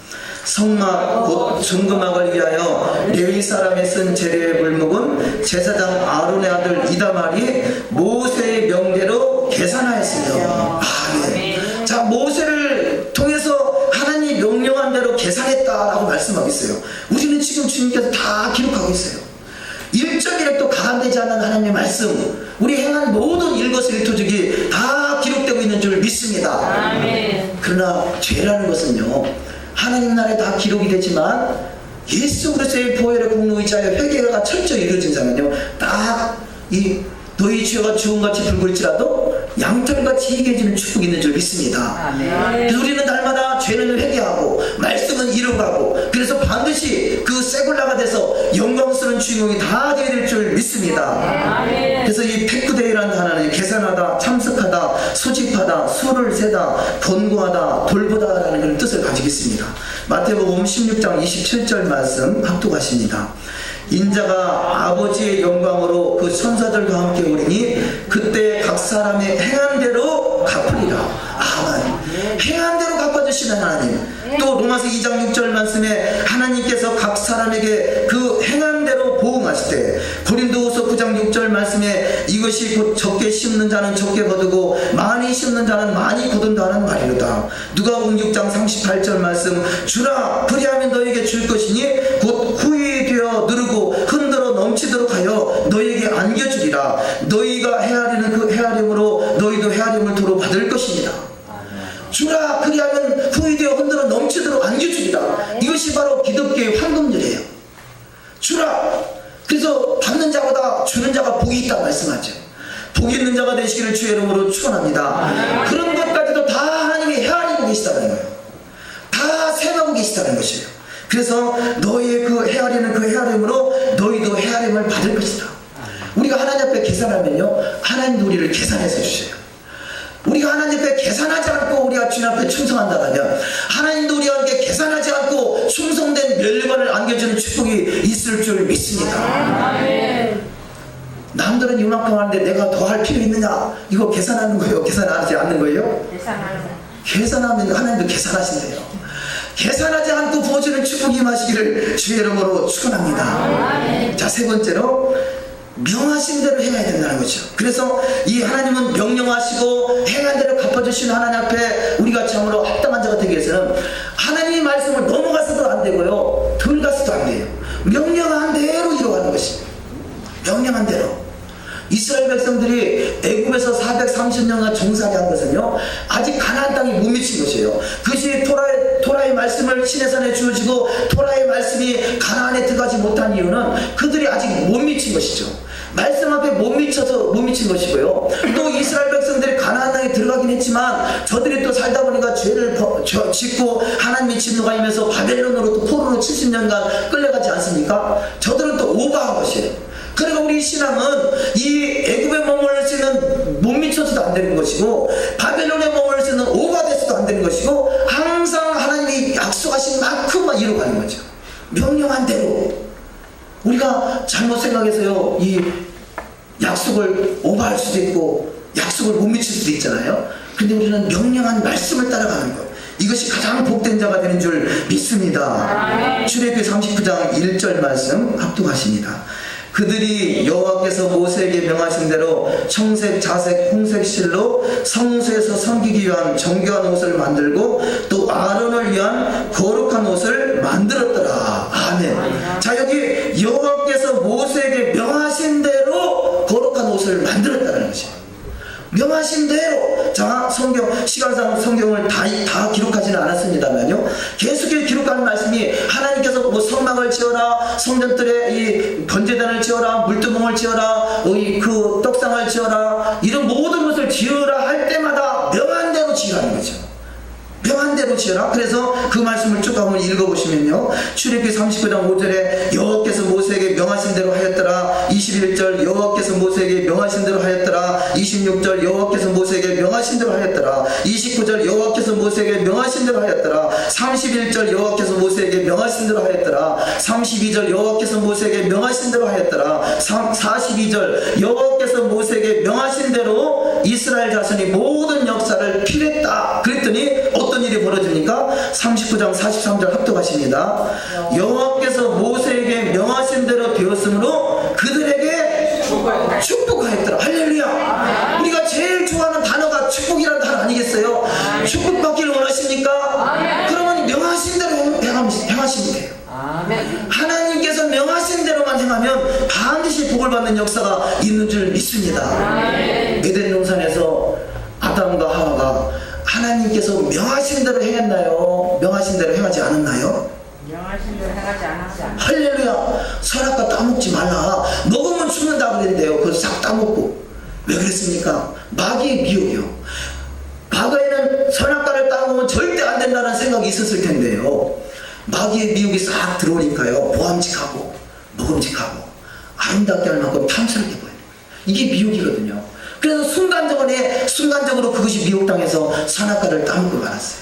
성막 곧 중금막을 위하여 레위 사람이 쓴 재료의 물목은 제사장 아론의 아들 이다말이 모세의 명대로 계산하였으며. 아멘. 자, 모세를 통해서 하나님이 명령한 대로 계산했다라고 말씀하고 있어요. 우리는 지금 주님께서 다 기록하고 있어요. 일정일획도 가감되지 않는 하나님의 말씀, 우리 행한 모든 일거수일투족이 다 기록되고 있는 줄 믿습니다. 아멘. 그러나 죄라는 것은요, 하나님 나라에 다 기록이 되지만 예수 그리스도의 보혈의 공로 의지하여 회개가 철저히 이루어진 자면요, 딱 이 너희 죄가 주홍같이 붉을지라도 양털같이 희게해지는 축복이 있는 줄 믿습니다. 그래서 우리는 날마다 죄는 회개하고 말씀은 이루가고, 그래서 반드시 그 세굴라가 돼서 영광스러운 주인공이 다 되어야 될 줄 믿습니다. 그래서 이 페쿠데이라는 단어는 계산하다, 참석하다, 소집하다, 수를 세다, 권고하다, 돌보다라는 그런 뜻을 가지고 있습니다. 마태복음 16장 27절 말씀 합독하십니다. 인자가 아버지의 영광으로 그 천사들과 함께 오리니 그때 각 사람의 행한 대로 갚으리라. 아멘. 행한 대로 갚아주시는 하나님. 또 로마서 2장 6절 말씀에 하나님께서 각 사람에게 그 행한 대로 보응하실 때, 고린도후서 9장 6절 말씀에 이것이 곧 적게 심는 자는 적게 거두고 많이 심는 자는 많이 거둔다는 말이로다. 누가복음 6장 38절 말씀, 주라 그리하면 너에게 줄 것이니 곧 후히 되어 누르고 흔들어 넘치도록 하여 너에게 안겨주리라. 너희가 헤아리는 그 헤아림으로 너희도 헤아림을 도로 받을 것이니라. 주라 그리하면 후히 되어 흔들어 넘치도록 안겨주리라. 이것이 바로 기독교의 황금률이에요. 주라. 그래서 받는 자보다 주는 자가 복이 있다 말씀하죠. 복이 있는 자가 되시기를 주의 이름으로 축원합니다. 그런 것까지도 다 하나님이 헤아리고 계시다는 거예요. 다 생각하고 계시다는 것이에요. 그래서 너희의 그 헤아리는 그 헤아림으로 너희도 헤아림을 받을 것이다. 우리가 하나님 앞에 계산하면요, 하나님도 우리를 계산해서 주셔요. 우리가 하나님 앞에 계산하지 않고 우리가 주님 앞에 충성한다면 하나님도 우리와 함께 계산하지 않고 충성된 멸류관을 안겨주는 축복이 있을 줄 믿습니다. 아멘. 남들은 이만큼 하는데 내가 더 할 필요 있느냐? 이거 계산하는 거예요? 계산하지 않는 거예요? 계산하면 하나님도 계산하신대요. 계산하지 않고 부어주는 축복이 임하시기를 주의 이름으로 축원합니다. 자, 세 번째로 명하신 대로 행해야 된다는 거죠. 그래서 이 하나님은 명령하시고 행한 대로 갚아주신 하나님 앞에 우리가 참으로 합당한 자가 되기 위해서는 하나님의 말씀을 넘어가서도 안 되고요, 덜 가서도 안 돼요. 명령한 대로 이루어가는 것입니다. 명령한 대로. 이스라엘 백성들이 애굽에서 430년간 정살이한 것은요, 아직 가나안 땅에 못 미친 것이에요. 그것이 토라의 말씀을 시내산에 주어지고 토라의 말씀이 가나안에 들어가지 못한 이유는 그들이 아직 못 미친 것이죠. 말씀 앞에 못 미친 것이고요. 또 이스라엘 백성들이 가나안 땅에 들어가긴 했지만 저들이 또 살다 보니까 죄를 짓고 하나님의 진노가 임해서 바벨론으로 또 포로로 70년간 끌려가지 않습니까? 저들은 또 오버한 것이에요. 그러니까 우리 신앙은 이 애굽에 머물러 있는 못 미쳐서도 안 되는 것이고, 바벨론에 머물러 있는 오버돼서도 안 되는 것이고, 항상 하나님이 약속하신 만큼만 이루어가는 거죠. 명령한 대로. 우리가 잘못 생각해서요, 이 약속을 오버할 수도 있고 약속을 못 미칠 수도 있잖아요. 근데 우리는 명령한 말씀을 따라가는 것, 이것이 가장 복된 자가 되는 줄 믿습니다. 출애굽기 39장 1절 말씀 합독하십니다. 그들이 여호와께서 모세에게 명하신 대로 청색, 자색, 홍색 실로 성소에서 섬기기 위한 정교한 옷을 만들고 또 아론을 위한 거룩한 옷을 만들었더라. 아멘. 자, 여기 여호와께서 모세에게 명하신 대로 거룩한 옷을 만들었다는 것이에요. 명하신 대로. 자, 시간상 성경을 다 기록하지는 않았습니다만요, 계속해서 기록하는 말씀이 하나님께서 뭐 성막을 지어라, 성전들에 이 번제단을 지어라, 물두멍을 지어라, 그 떡상을 지어라, 이런 모든 것을 지으라 할 때마다 명한 대로 지으라는 거죠. 명한 대로 지어라. 그래서 그 말씀을 쭉 한번 읽어보시면요, 출애굽기 39장 5절에 여호와께서 모세에게 명하신 대로 하였더라. 21절 여호와께서 모세에게 명하신 대로 하였더라. 26절 여호와께서 모세에게 명하신 대로 하였더라. 29절 여호와께서 모세에게 명하신 대로 하였더라. 31절 여호와께서 모세에게 명하신 대로 하였더라. 32절 여호와께서 모세에게 명하신 대로 하였더라. 42절 여호와께서 모세에게 명하신 대로 이스라엘 자손이 모든 역사를 필했다. 그랬더니 어떤 일이 벌어집니까? 39장 43절 합독하십니다. 여호와께서 모세에게 명하신 대로 되었으므로 그들에게 축복하였더라. 할렐루야. 우리가 제일 좋아하는 단어가 축복이라는 단어 아니겠어요? 축복받기를 원하십니까? 그러면 명하신 대로 행하시면 돼요. 하나님께서 명하신 대로만 행하면 반드시 복을 받는 역사가 있는 줄 믿습니다. 에덴 동산에서 아담과 하와가 하나님께서 명하신 대로 행했나요? 명하신 대로 행하지 않았나요? 명하신 대로 행하지 않았지 않나요? 할렐루야. 선악과 따먹지 말라. 먹으면 죽는다 그랬는데요, 그거 싹 따먹고. 왜 그랬습니까? 마귀의 미혹이요. 과거에는 선악과를 따먹으면 절대 안 된다는 생각이 있었을 텐데요, 마귀의 미혹이 싹 들어오니까요, 보암직하고 먹음직하고 아름답게 할 만큼 탐스럽게 보여요. 이게 미혹이거든요. 그래서 순간적으로 그것이 미혹당해서 선악과를 따먹고 말았어요.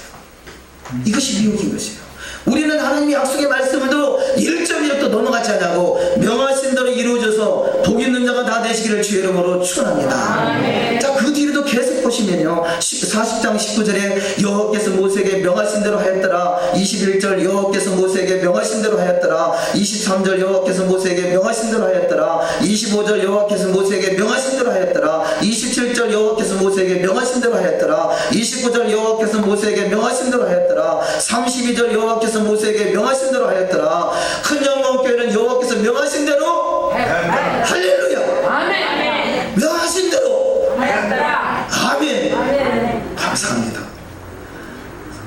이것이 미혹인 것이에요. 우리는 하나님의 약속의 말씀을도 1.1도 넘어가지 않냐고 명하신 대로 이루어져서 복 있는 자가 다 되시기를 주의 이름으로 축원합니다. 자, 그 뒤로도 계속 보시면요, 40장 19절에 여호와께서 모세에게 명하신 대로 하였더라. 21절 여호와께서 모세에게 명하신 대로 하였더라. 23절 여호와께서 모세에게 명하신 대로 하였더라. 25절 여호와께서 모세에게 명하신 대로 하였더라. 27절 여호와께서 모세에게 명하신 대로 하였더라. 29절 여호와께서 모세에게 명하신 대로 하였더라. 32절 여호와께서 모세에게 명하신 대로 하였더라. 큰 영광교회는 여호와께서 명하신 대로 할렐루야. 아멘. 명하신 대로 하였더라. 아멘. 감사합니다.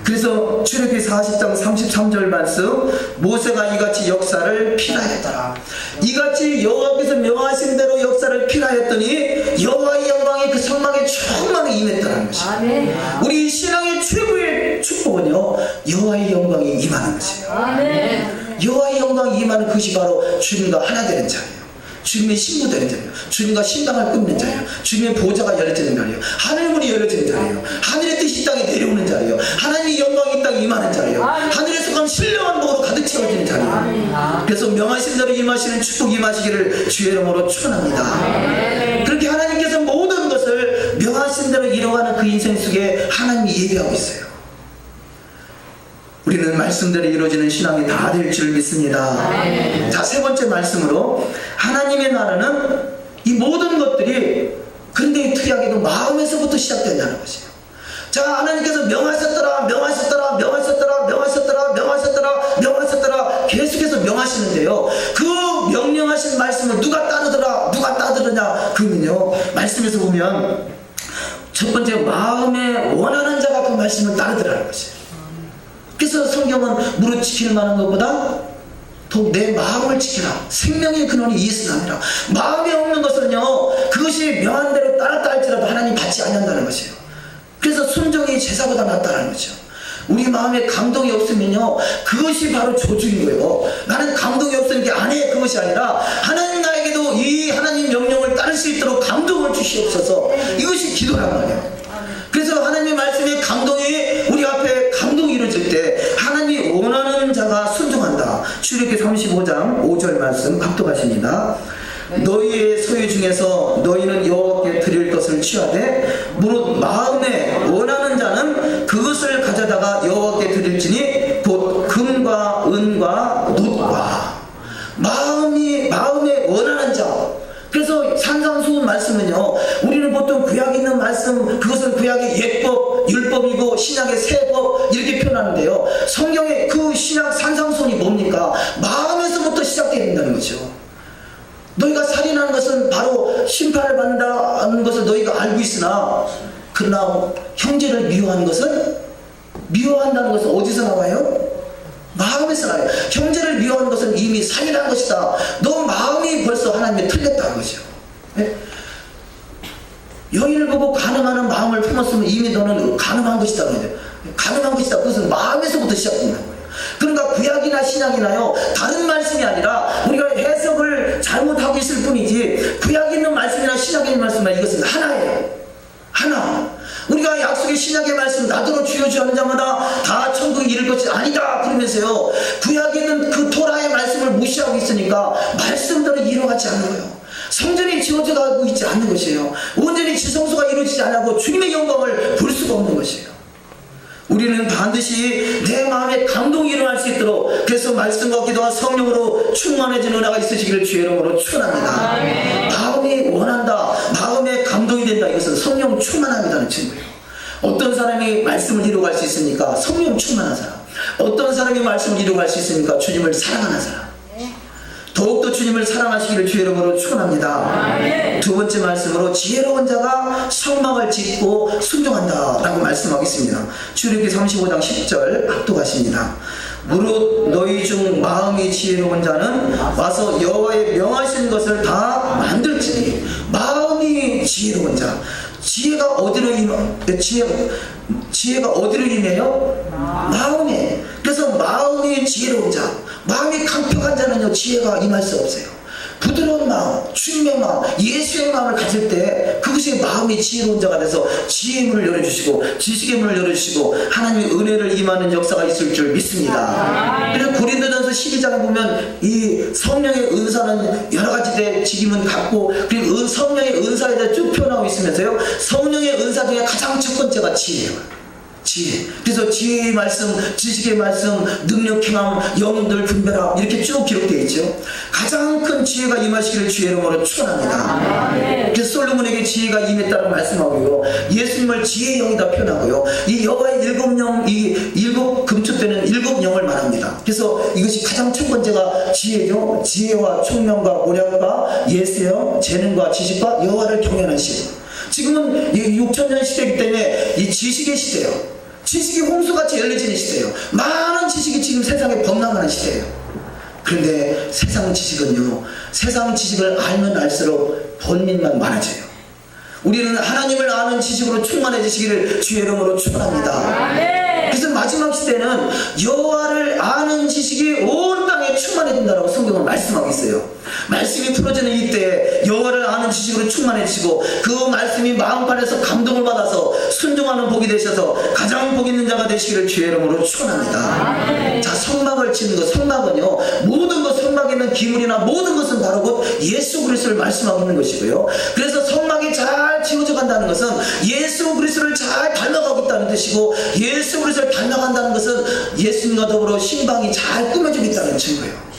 그래서 출애굽기 40장 33절 말씀, 모세가 이같이 역사를 필하였더라. 이같이 여호와께서 명하신 대로 역사를 필하였더니 여호와의 영광이 그 성막에 충만히 임했다는 것입니다. 우리 신앙의 최고의 축복은요, 여호와의 영광이 임하는 것이에요. 여호와의 영광이 임하는 것이 바로 주님과 하나 되는 자예요. 주님의 신부 되는 자예요. 주님과 신당을 끊는 자예요. 주님의 보좌가 열려지는 자예요. 하늘문이 열려지는 자예요. 하늘의 뜻이 이 땅에 내려오는 자예요. 하나님의 영광이 이 땅에 임하는 자예요. 하늘에서 간 신령한 복으로 가득 채워지는 자예요. 그래서 명하신 대로 임하시는 축복 임하시기를 주의 이름으로 축원합니다. 그렇게 하나님께서 모든 것을 명하신 대로 이루어가는 그 인생 속에 하나님이 예비하고 있어요. 우리는 말씀대로 이루어지는 신앙이 다 될 줄 믿습니다. 자, 세 번째 말씀으로, 하나님의 나라는 이 모든 것들이 그런데 특이하게도 마음에서부터 시작된다는 것이에요. 자, 하나님께서 명하셨더라, 명하셨더라, 명하셨더라, 명하셨더라, 명하셨더라, 명하셨더라 계속해서 명하시는데요. 그 명령하신 말씀을 누가 따르더라, 누가 따르느냐 그러면요, 말씀에서 보면 첫 번째 마음에 원하는 자가 그 말씀을 따르더라는 것이에요. 그래서 성경은 무릇 지킬 만한 것보다 더욱 내 마음을 지키라. 생명의 근원이 예수님이라. 마음에 없는 것은요, 그것이 명한 대로 따랐다 할지라도 하나님 받지 않는다는 것이에요. 그래서 순종이 제사보다 낫다는 거죠. 우리 마음에 감동이 없으면요, 그것이 바로 조주인 거예요. 나는 감동이 없으니 안 해, 그것이 아니라 하나님 나에게도 이 하나님 명령을 따를 수 있도록 감동을 주시옵소서. 이것이 기도란 말이에요. 그래서 하나님 말씀에 감동이 우리 앞에 감동이 이루어질 때 하나님이 원하는 자가 순종한다. 출애굽기 35장 5절 말씀 각독하십니다. 너희의 소유 중에서 너희는 여호와께 드릴 것을 취하되 무릇 마음에 원하는 자는 그것을 가져다가 여호와께 드릴지니 곧 금과 은과 놋과. 마음에 원하는 자. 그래서 산상수훈 말씀은요, 우리는 보통 구약에 있는 말씀, 그것은 구약의 옛법, 율법이고 신약의 새법 이렇게 표현하는데요, 성경의 그 신약 산상수훈이 뭡니까? 마음에서부터 시작되어야 된다는 거죠. 너희가 살인하는 것은 바로 심판을 받는다는 것을 너희가 알고 있으나, 그러나 형제를 미워하는 것은, 미워한다는 것은 어디서 나와요? 마음에서 나와요. 형제를 미워하는 것은 이미 살인한 것이다. 너 마음이 벌써 하나님에 틀렸다는 거죠. 네? 여인을 보고 간음하는 마음을 품었으면 이미 너는 간음한 것이다. 간음한 것이다. 그것은 마음에서부터 시작된다는 거예요. 그러니까 구약이나 신약이나요, 다른 말씀이 아니라 우리가 해석을 잘못하고 있을 뿐이지, 구약에 있는 말씀이나 신약에 있는 말씀이나 이것은 하나예요. 하나. 우리가 약속의 신약의 말씀, 나더러 주여 주여 하는 자마다 다 천국에 이를 것이 아니다 그러면서요, 구약에 있는 그 토라의 말씀을 무시하고 있으니까 말씀대로 이루어가지 않는 거예요. 성전이 지어져 가고 있지 않는 것이에요. 온전히 지성소가 이루어지지 않고 주님의 영광을 볼 수가 없는 것이에요. 우리는 반드시 내 마음에 감동이 일어날 수 있도록, 그래서 말씀과 기도와 성령으로 충만해진 은혜가 있으시기를 주의 이름으로 축원합니다. 마음이 원한다, 마음에 감동이 된다, 이것은 성령 충만함이라는 증거예요. 어떤 사람이 말씀을 이루어갈 수 있습니까? 성령 충만한 사람. 어떤 사람이 말씀을 이루어갈 수 있습니까? 주님을 사랑하는 사람. 더욱더 주님을 사랑하시기를 주의 이름으로 축원합니다. 두 번째 말씀으로 지혜로운 자가 성막을 짓고 순종한다 라고 말씀하겠습니다. 출애굽기 35장 10절 압독하십니다. 무릇 너희 중 마음이 지혜로운 자는 와서 여호와의 명하신 것을 다 만들지니. 마음이 지혜로운 자. 지혜가 어디로 임해요? 마음에. 그래서 마음이 지혜로운 자, 마음이 강팍한 자는요, 지혜가 임할 수 없어요. 부드러운 마음, 주님의 마음, 예수의 마음을 가질 때 그것이 마음이 지혜로운 자가 돼서 지혜의 문을 열어주시고 지식의 문을 열어주시고 하나님의 은혜를 임하는 역사가 있을 줄 믿습니다. 그래서 고린도전서 12장에 보면 이 성령의 은사는 여러 가지 대 직임은 같고, 그리고 성령의 은사에 대해 쭉 표현하고 있으면서요, 성령의 은사 중에 가장 첫 번째가 지혜예요. 지혜. 그래서 지혜의 말씀, 지식의 말씀, 능력, 행함, 영들 분별함 이렇게 쭉 기록되어 있죠. 가장 큰 지혜가 임하시기를 주의 이름으로 축원합니다. 그래서 솔로몬에게 지혜가 임했다고 말씀하고요, 예수님을 지혜의 영이다 표현하고요, 이 여호와의 일곱 영, 이 일곱 금축되는 일곱 영을 말합니다. 그래서 이것이 가장 첫 번째가 지혜죠. 지혜와 총명과 모략과 예수의 재능과 지식과 여호와를 경외하는 시대. 지금은 6천년 시대이기 때문에 이 지식의 시대예요. 지식이 홍수같이 열려지는 시대예요. 많은 지식이 지금 세상에 범람하는 시대예요. 그런데 세상 지식은요, 세상 지식을 알면 알수록 본민만 많아져요. 우리는 하나님을 아는 지식으로 충만해지시기를 주의 이름으로 축원합니다. 그래서 마지막 시대는 여호와를 아는 지식이 온 땅에 충만해진다라고 성경은 말씀하고 있어요. 말씀이 풀어지는 이때 여호와를 아는 지식으로 충만해지시고 그 말씀이 마음판에서 감동을 받아서 순종하는 복이 되셔서 가장 복 있는 자가 되시기를 주의 이름으로 축원합니다. 자, 성막을 짓는 것, 성막은요, 모든 것, 성막에 있는 기물이나 모든 것은 바로 곧 예수 그리스도를 말씀하고 있는 것이고요. 그래서 성막이 잘 지어져 간다는 것은 예수 그리스도를 잘 닮아가고 있다는 뜻이고, 예수 그리스도를 닮아간다는 것은 예수님과 더불어 신방이 잘 꾸며지고 있다는 증거예요.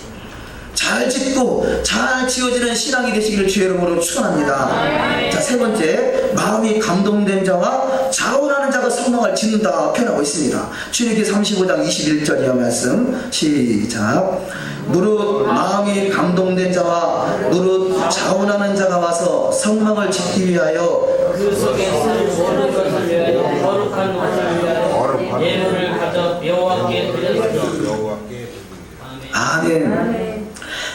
잘 짓고 잘 지어지는 신앙이 되시기를 주의 이름으로 축원합니다. 자, 세 번째, 마음이 감동된 자와 자원하는 자가 성막을 짓는다 표현하고 있습니다. 출애굽기 35장 21절 이하 말씀 시작. 무릇 마음이 감동된 자와 무릇 자원하는 자가 와서 성막을 짓기 위하여 그 속에 쓰는 모든 것을 위하여 거룩한 것을 위하여 예물을 가져 여호와께 드렸으니. 아멘.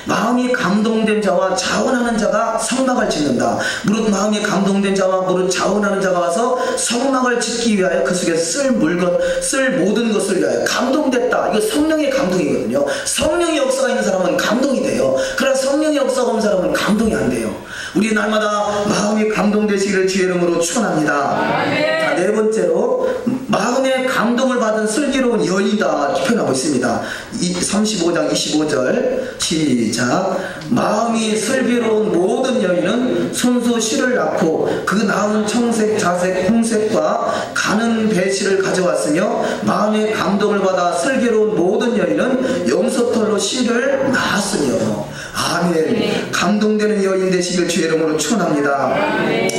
마음이 감동된 자와 자원하는 자가 성막을 짓는다. 무릇 마음이 감동된 자와 무릇 자원하는 자가 와서 성막을 짓기 위하여 그 속에 쓸 모든 것을 위하여. 감동됐다. 이거 성령의 감동이거든요. 성령의 역사가 있는 사람은 감동이 돼요. 그러나 성령의 역사가 없는 사람은 감동이 안 돼요. 우리 날마다 마음이 감동되시기를 주의 이름으로 축원합니다. 자, 네 번째로 마음의 감동을 받은 슬기로운 여인이다 표현하고 있습니다. 35장 25절 시작. 마음이 슬기로운 모든 여인은 손수 실을 낳고 그 낳은 청색, 자색, 홍색과 가는 배실을 가져왔으며 마음의 감동을 받아 슬기로운 모든 여인은 염소털로 실을 낳았으며. 아멘. 감동되는 여인 되시길 주의 이름으로 축원합니다.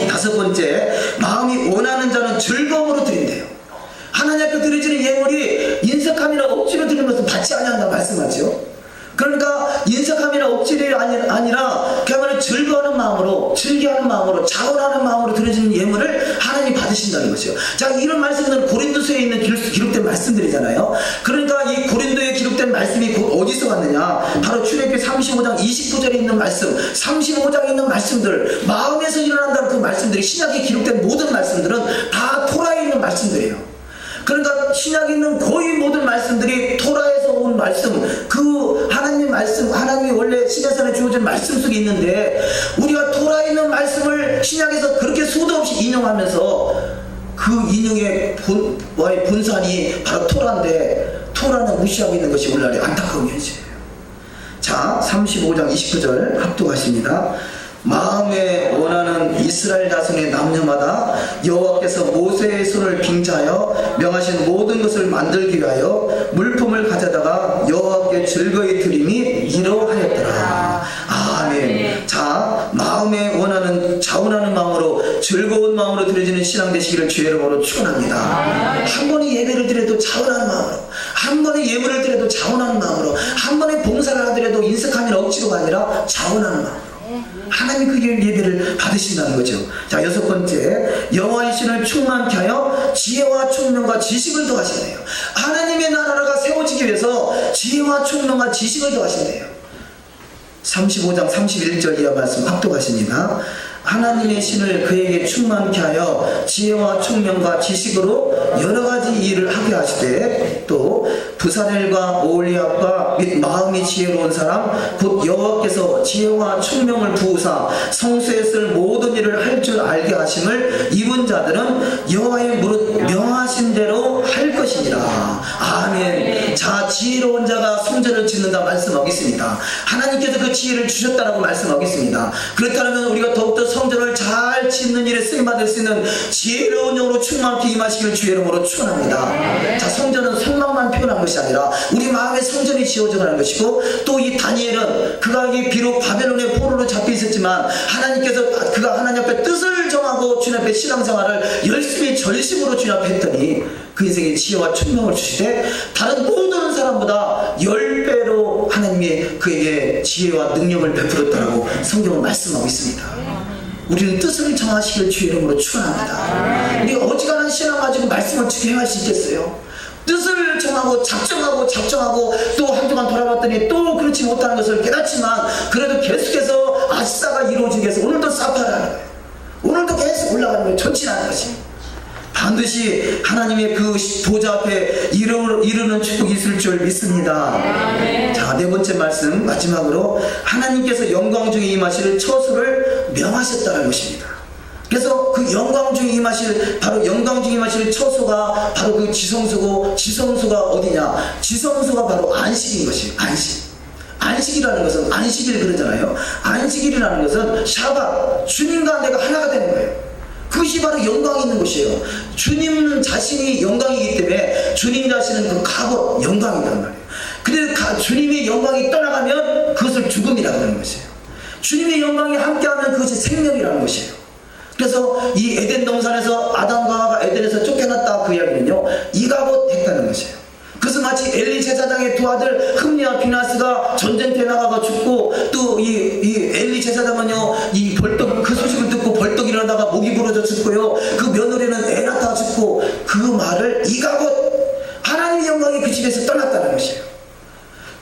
다섯 번째, 마음이 원하는 자는 즐거움으로 드린대요. 하나님 앞에 드려지는 예물이 인색함이나 억지로 드리는 것은 받지 아니한다 말씀하죠. 그러니까 인색함이나 억지가 아니라 그야말로 즐거워하는 마음으로, 즐겨하는 마음으로, 자원하는 마음으로 드려지는 예물을 하나님이 받으신다는 것이요. 자, 이런 말씀들은 고린도서에 있는 기록된 말씀들이잖아요. 그러니까 이 고린도에 기록된 말씀이 곧 어디서 왔느냐? 바로 출애굽기 35장 29절에 있는 말씀, 35장에 있는 말씀들, 마음에서 일어난다는 그 말씀들이, 신약에 기록된 모든 말씀들은 다 토라에 있는 말씀들이에요. 그러니까 신약에 있는 거의 모든 말씀들이 토라에서 온 말씀, 그 하나님의 말씀, 하나님이 원래 신약성에 주어진 말씀 속에 있는데, 우리가 토라에 있는 말씀을 신약에서 그렇게 수도 없이 인용하면서 그 인용의 본산이 바로 토라인데, 토라는 무시하고 있는 것이 오늘날의 안타까운 현실이에요. 자, 35장 29절 합독하십니다. 마음에 원하는 이스라엘 자손의 남녀마다 여호와께서 모세의 손을 빙자하여 명하신 모든 것을 만들기 위하여 물품을 가져다가 여호와께 즐거이 드림이 이러하였더라. 아멘. 자, 마음에 원하는 자원하는 마음으로, 즐거운 마음으로 드려지는 신앙 되시기를 주의 이름으로 축원합니다. 한 번의 예배를 드려도 자원하는 마음으로, 한 번의 예물을 드려도 자원하는 마음으로, 한 번의 봉사를 하더라도 인색함이나 억지로가 아니라 자원하는 마음으로 하나님 그 예배를 받으신다는 거죠. 자, 여섯 번째, 여호와의 신을 충만케 하여 지혜와 총명과 지식을 더하시네요. 하나님의 나라가 세워지기 위해서 지혜와 총명과 지식을 더하신대요. 35장 31절 이하 말씀 합독하십니다. 하나님의 신을 그에게 충만케 하여 지혜와 총명과 지식으로 여러 가지 일을 하게 하시되, 또 부사넬과 오홀리압과 및 마음이 지혜로운 사람 곧 여호와께서 지혜와 총명을 부으사 성소에 쓸 모든 일을 할 줄 알게 하심을 입은 자들은 여호와의 무릇 명하신 대로 할 것이니라. 아멘. 자, 지혜로운 자가 성전을 짓는다 말씀하고 있습니다. 하나님께서 그 지혜를 주셨다라고 말씀하고 있습니다. 그렇다면 우리가 더욱더 성전을 잘 짓는 일에 쓰임받을 수 있는 지혜로운 영으로 충만케 임하시기를 주의 이름으로 축원합니다. 자, 성전은 성막만 표현한 것이 아니라 우리 마음의 성전이 지어져가는 것이고, 또 이 다니엘은 그가 비록 바벨론의 포로로 잡혀 있었지만 하나님께서 그가 하나님 앞에 뜻을 정하고 주님 앞에 신앙생활을 열심히 전심으로 주님 앞에 했더니 그 인생에 지혜와 총명을 주시되 다른 모든 사람보다 10배로 하나님이 그에게 지혜와 능력을 베풀었다라고 성경은 말씀하고 있습니다. 우리는 뜻을 정하시길 주의 이름으로 축원합니다. 우리가 어지간한 신앙 가지고 말씀을 어떻게 행할 수 있겠어요? 뜻을 정하고 작정하고 또 한동안 돌아봤더니 또 그렇지 못하는 것을 깨닫지만 그래도 계속해서 아시사가 이루어지기 위해서 오늘도 사파를 하는 거예요. 오늘도 계속 올라가는 거예요. 전진하는 것이. 반드시 하나님의 그 보좌 앞에 이르는 축복이 있을 줄 믿습니다. 자, 네 번째 말씀 마지막으로, 하나님께서 영광 중에 임하실 처소를 명하셨다는 것입니다. 그래서 그 영광 중에 임하실, 바로 영광 중에 임하실 처소가 바로 그 지성소고, 지성소가 어디냐? 지성소가 바로 안식인 것이에요. 안식이라는 것은, 안식일 그러잖아요. 안식일이라는 것은 샤bat, 주님과 내가 하나가 되는 거예요. 그것이 바로 영광이 있는 것이에요. 주님 자신이 영광이기 때문에 주님 자신은 그 과거 영광이란 말이에요. 근데 주님의 영광이 떠나가면 그 그것을 죽음이라고 하는 것이에요. 주님의 영광이 함께하면 그것이 생명이라는 것이에요. 그래서 이 에덴 동산에서 아담과 하와가 에덴에서 쫓겨났다 그 이야기는요, 이가 곧 했다는 것이에요. 그래서 마치 엘리 제사장의 두 아들 흠리와 비나스가 전쟁터에 나가가 죽고, 또 이 엘리 제사장은요, 이 벌떡 그 소식을 듣고 벌떡 일어나다가 목이 부러져 죽고요, 그 며느리는 애 낳다가 죽고, 그 말을 이가 곧 하나님의 영광이 그 집에서 떠났다는 것이에요.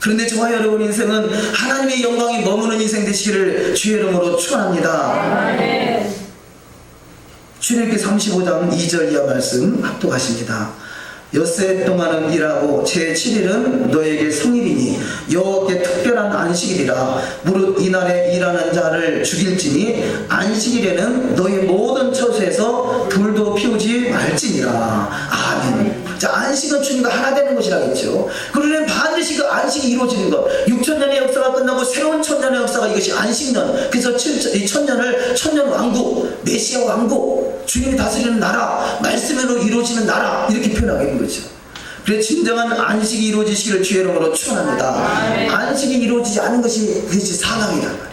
그런데 저와 여러분 인생은 하나님의 영광이 머무는 인생 되시기를 주의 이름으로 축원합니다. 출애굽기 35장 2절 이하 말씀 합독하십니다. 엿새 동안은 일하고 제7일은 너에게 성일이니 여호와께 특별한 안식일이라. 무릇 이날에 일하는 자를 죽일지니 안식일에는 너희 모든 처소에서 불도 피우지 말지니라. 아멘. 자, 안식은 주님과 하나 되는 것이라겠죠. 그러면 반드시 그 안식이 이루어지는 것, 6천년의 역사가 끝나고 새로운 천년의 역사가, 이것이 안식년. 그래서 이 천년을 천년 왕국, 메시아 왕국, 주님이 다스리는 나라, 말씀으로 이루어지는 나라, 이렇게 표현하고 있는 거죠. 그래서 진정한 안식이 이루어지시기를 주의 이름으로 축원합니다. 안식이 이루어지지 않은 것이 그것이 사망이단 말이에요.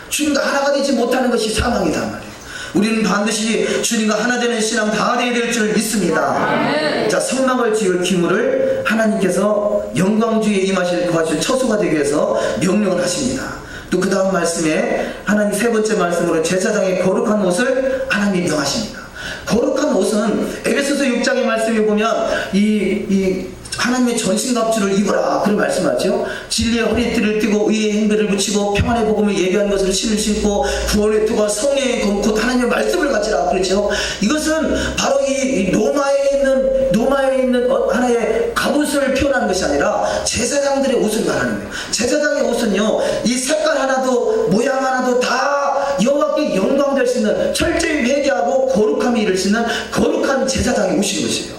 주님과 하나가 되지 못하는 것이 사망이단 말이에요. 우리는 반드시 주님과 하나 되는 신앙 다 되어야 될 줄 믿습니다. 자, 성막을 지을 기물을 하나님께서 영광주의에 임하실 거하실 처소가 되기 위해서 명령을 하십니다. 또 그 다음 말씀에 하나님 세 번째 말씀으로 제사장의 거룩한 옷을 하나님이 명하십니다. 거룩한 옷은 에베소서 6장의 말씀에 보면 이 하나님의 전신갑주를 입어라 그런 말씀하죠. 진리의 허리띠를 띠고 의의 행배를 붙이고 평안의 복음을 예비한 것을 신을 신고 구원의 투과 성령의 곧 하나님의 말씀을 가지라 그렇죠. 이것은 바로 이 로마에 있는 하나의 갑옷을 표현하는 것이 아니라 제사장들의 옷을 말하는 거예요. 제사장의 옷은요, 이 색깔 하나도 모양 하나도 다 여호와께 영광 될 수 있는, 철저히 회개하고 거룩함이 이룰 수 있는 거룩한 제사장의 옷인 것이에요.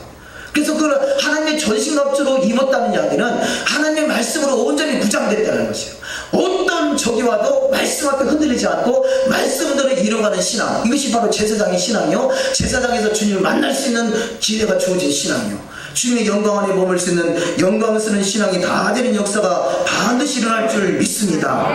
그래서 그걸 하나님의 전신갑주로 입었다는 이야기는 하나님의 말씀으로 온전히 무장됐다는 것이에요. 어떤 적이 와도 말씀 앞에 흔들리지 않고 말씀대로 이뤄가는 신앙, 이것이 바로 제사장의 신앙이요, 제사장에서 주님을 만날 수 있는 기회가 주어진 신앙이요, 주님의 영광 안에 머물 수 있는 영광을 쓰는 신앙이 다 되는 역사가 반드시 일어날 줄 믿습니다.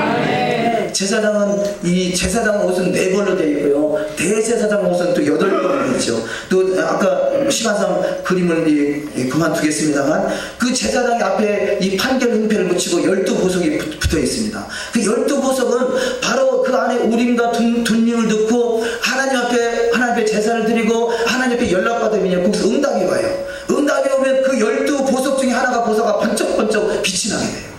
제사장은 이 제사장 옷은 4벌로 되어 있고요, 대제사장 옷은 또 8벌로 있죠. 또 아까 시간상 그림을 그만두겠습니다만, 그 제사장의 앞에 이 판결 hin패를 붙이고 12보석이 붙어 있습니다. 그 12보석은 바로 그 안에 우림과 둔림을 넣고 하나님 앞에 제사를 드리고 하나님 앞에 연락받으면 거기서 응답이 와요. 응답이 오면 그 12보석 중에 하나가 보석가 번쩍번쩍 빛이 나게 돼요.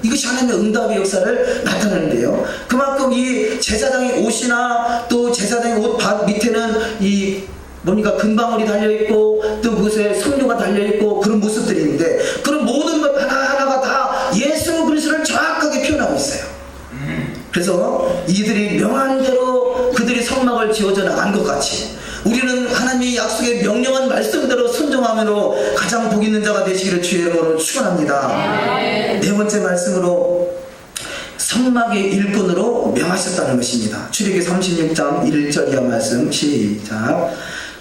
이것이 하나님의 응답의 역사를 나타내는데요, 그만큼 이 제사장의 옷이나 또 제사장의 옷 밑에는 이 뭡니까 금방울이 달려있고 또 그것에 석류가 달려있고 그런 모습들이 있는데, 그런 모든 것 하나하나가 다 예수 그리스도를 정확하게 표현하고 있어요. 그래서 이들이 명한 대로 그들이 성막을 지어져 나간 것 같이 우리는 하나님의 약속의 명령한 말씀대로 순종함으로 가장 복 있는 자가 되시기를 주의 이름으로 축원합니다. 네 번째 말씀으로 성막의 일꾼으로 명하셨다는 것입니다. 출애굽기 36장 1절 이하 말씀 시작.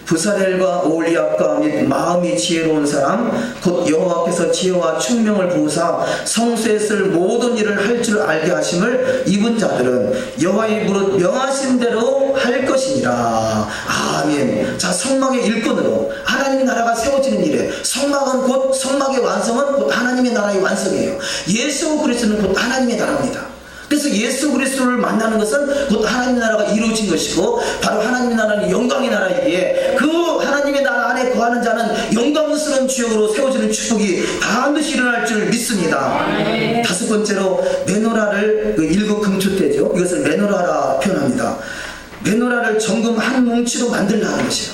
부사렐과 오홀리압과 및 마음이 지혜로운 사람 곧 여호와께서 지혜와 총명을 부으사 성소에 쓸 모든 일을 할 줄 알게 하심을 입은 자들은 여호와의 무릇 명하신 대로 할 것이니라. 아멘. 자, 성막의 일꾼으로 하나님의 나라가 세워지는 일에, 성막은 곧 성막의 완성은 곧 하나님의 나라의 완성이에요. 예수 그리스도는 곧 하나님의 나라입니다. 그래서 예수 그리스도를 만나는 것은 곧 하나님의 나라가 이루어진 것이고, 바로 하나님의 나라는 영광의 나라이기에 그 하나님의 나라 안에 거하는 자는 영광스러운 지역으로 세워지는 축복이 반드시 일어날 줄 믿습니다. 다섯 번째로 메노라를, 그 1급 금초대죠, 이것을 메노라라 표현합니다. 메노라를 정금 한 뭉치로 만들라는 것이에요.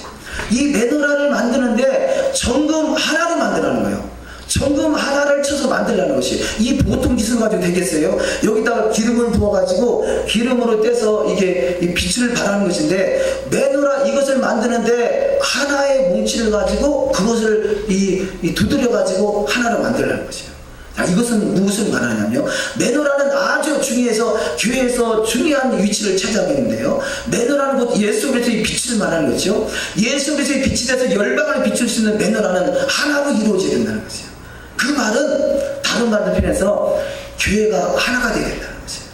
이 메노라를 만드는데 정금 하나로 만들라는 거예요. 정금 하나를 쳐서 만들라는 것이, 이 보통 기술 가지고 되겠어요? 여기다가 기름을 부어가지고 기름으로 떼서 이게 빛을 발하는 것인데, 메노라 이것을 만드는데 하나의 뭉치를 가지고 그것을 두드려 가지고 하나로 만들라는 것이에요. 자, 이것은 무엇을 말하냐면요, 메노라는 아주 중요해서 교회에서 중요한 위치를 차지하고 있는데요, 메노라는 곧 예수 그리스도의 빛을 말하는 거죠. 예수 그리스도의 빛이 돼서 열방을 비출 수 있는 메노라는 하나로 이루어져야 된다는 것이에요. 그 말은 다른 말로 표현해서 교회가 하나가 되어야 된다는 것이에요.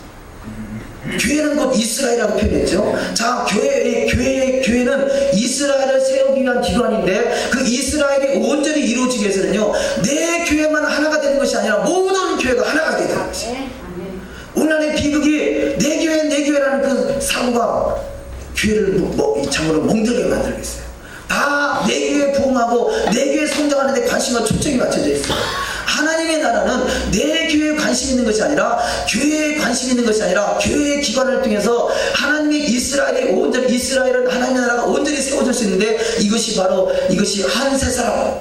교회는 곧 이스라엘이라고 표현했죠. 자, 교회는 이스라엘을 세우기 위한 기관인데 그 이스라엘이 온전히 이루어지기 위해서는요, 내 교회만 하나가 되는 것이 아니라 모든 교회가 하나가 되야 되는 것이에요. 오늘날의 비극이 내 교회라는 그 사고가 교회를 참으로 멍들게 만들고 있어요. 다 내 교회 부흥하고 내 교회 성장하는 데 관심과 초점이 맞춰져 있어요. 하나님의 나라는 내 교회에 관심 있는 것이 아니라 교회에 관심 있는 것이 아니라 교회의 기관을 통해서 하나님의 이스라엘은 하나님의 나라가 온전히 세워질 수 있는데 이것이 한 세 사람.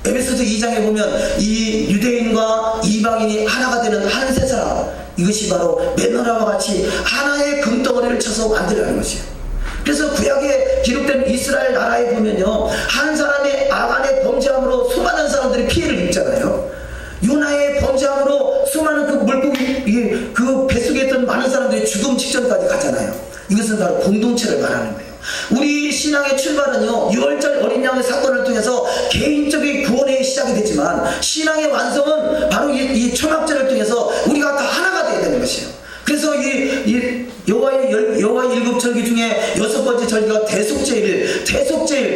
에베소서 2장에 보면 이 유대인과 이방인이 하나가 되는 한 세 사람, 이것이 바로 메노라와 같이 하나의 금덩어리를 쳐서 만들어가는 것이에요. 그래서 구약에 기록된 이스라엘 나라에 보면요, 한 사람의 아간의 범죄함으로 수많은 사람들이 피해를 입잖아요. 요나의 범죄함으로 수많은 그 물고기 그 뱃속에 있던 많은 사람들이 죽음 직전까지 가잖아요. 이것은 바로 공동체를 말하는 거예요. 우리 신앙의 출발은요, 6월절 어린 양의 사건을 통해서 개인적인 구원의 시작이 됐지만 신앙의 완성은 바로 이 초막절을 통해서 우리가 다 하나가 되어야 되는 것이에요. 그래서 이 여호와의 7절기 중에 6번째 절기가 대속제일,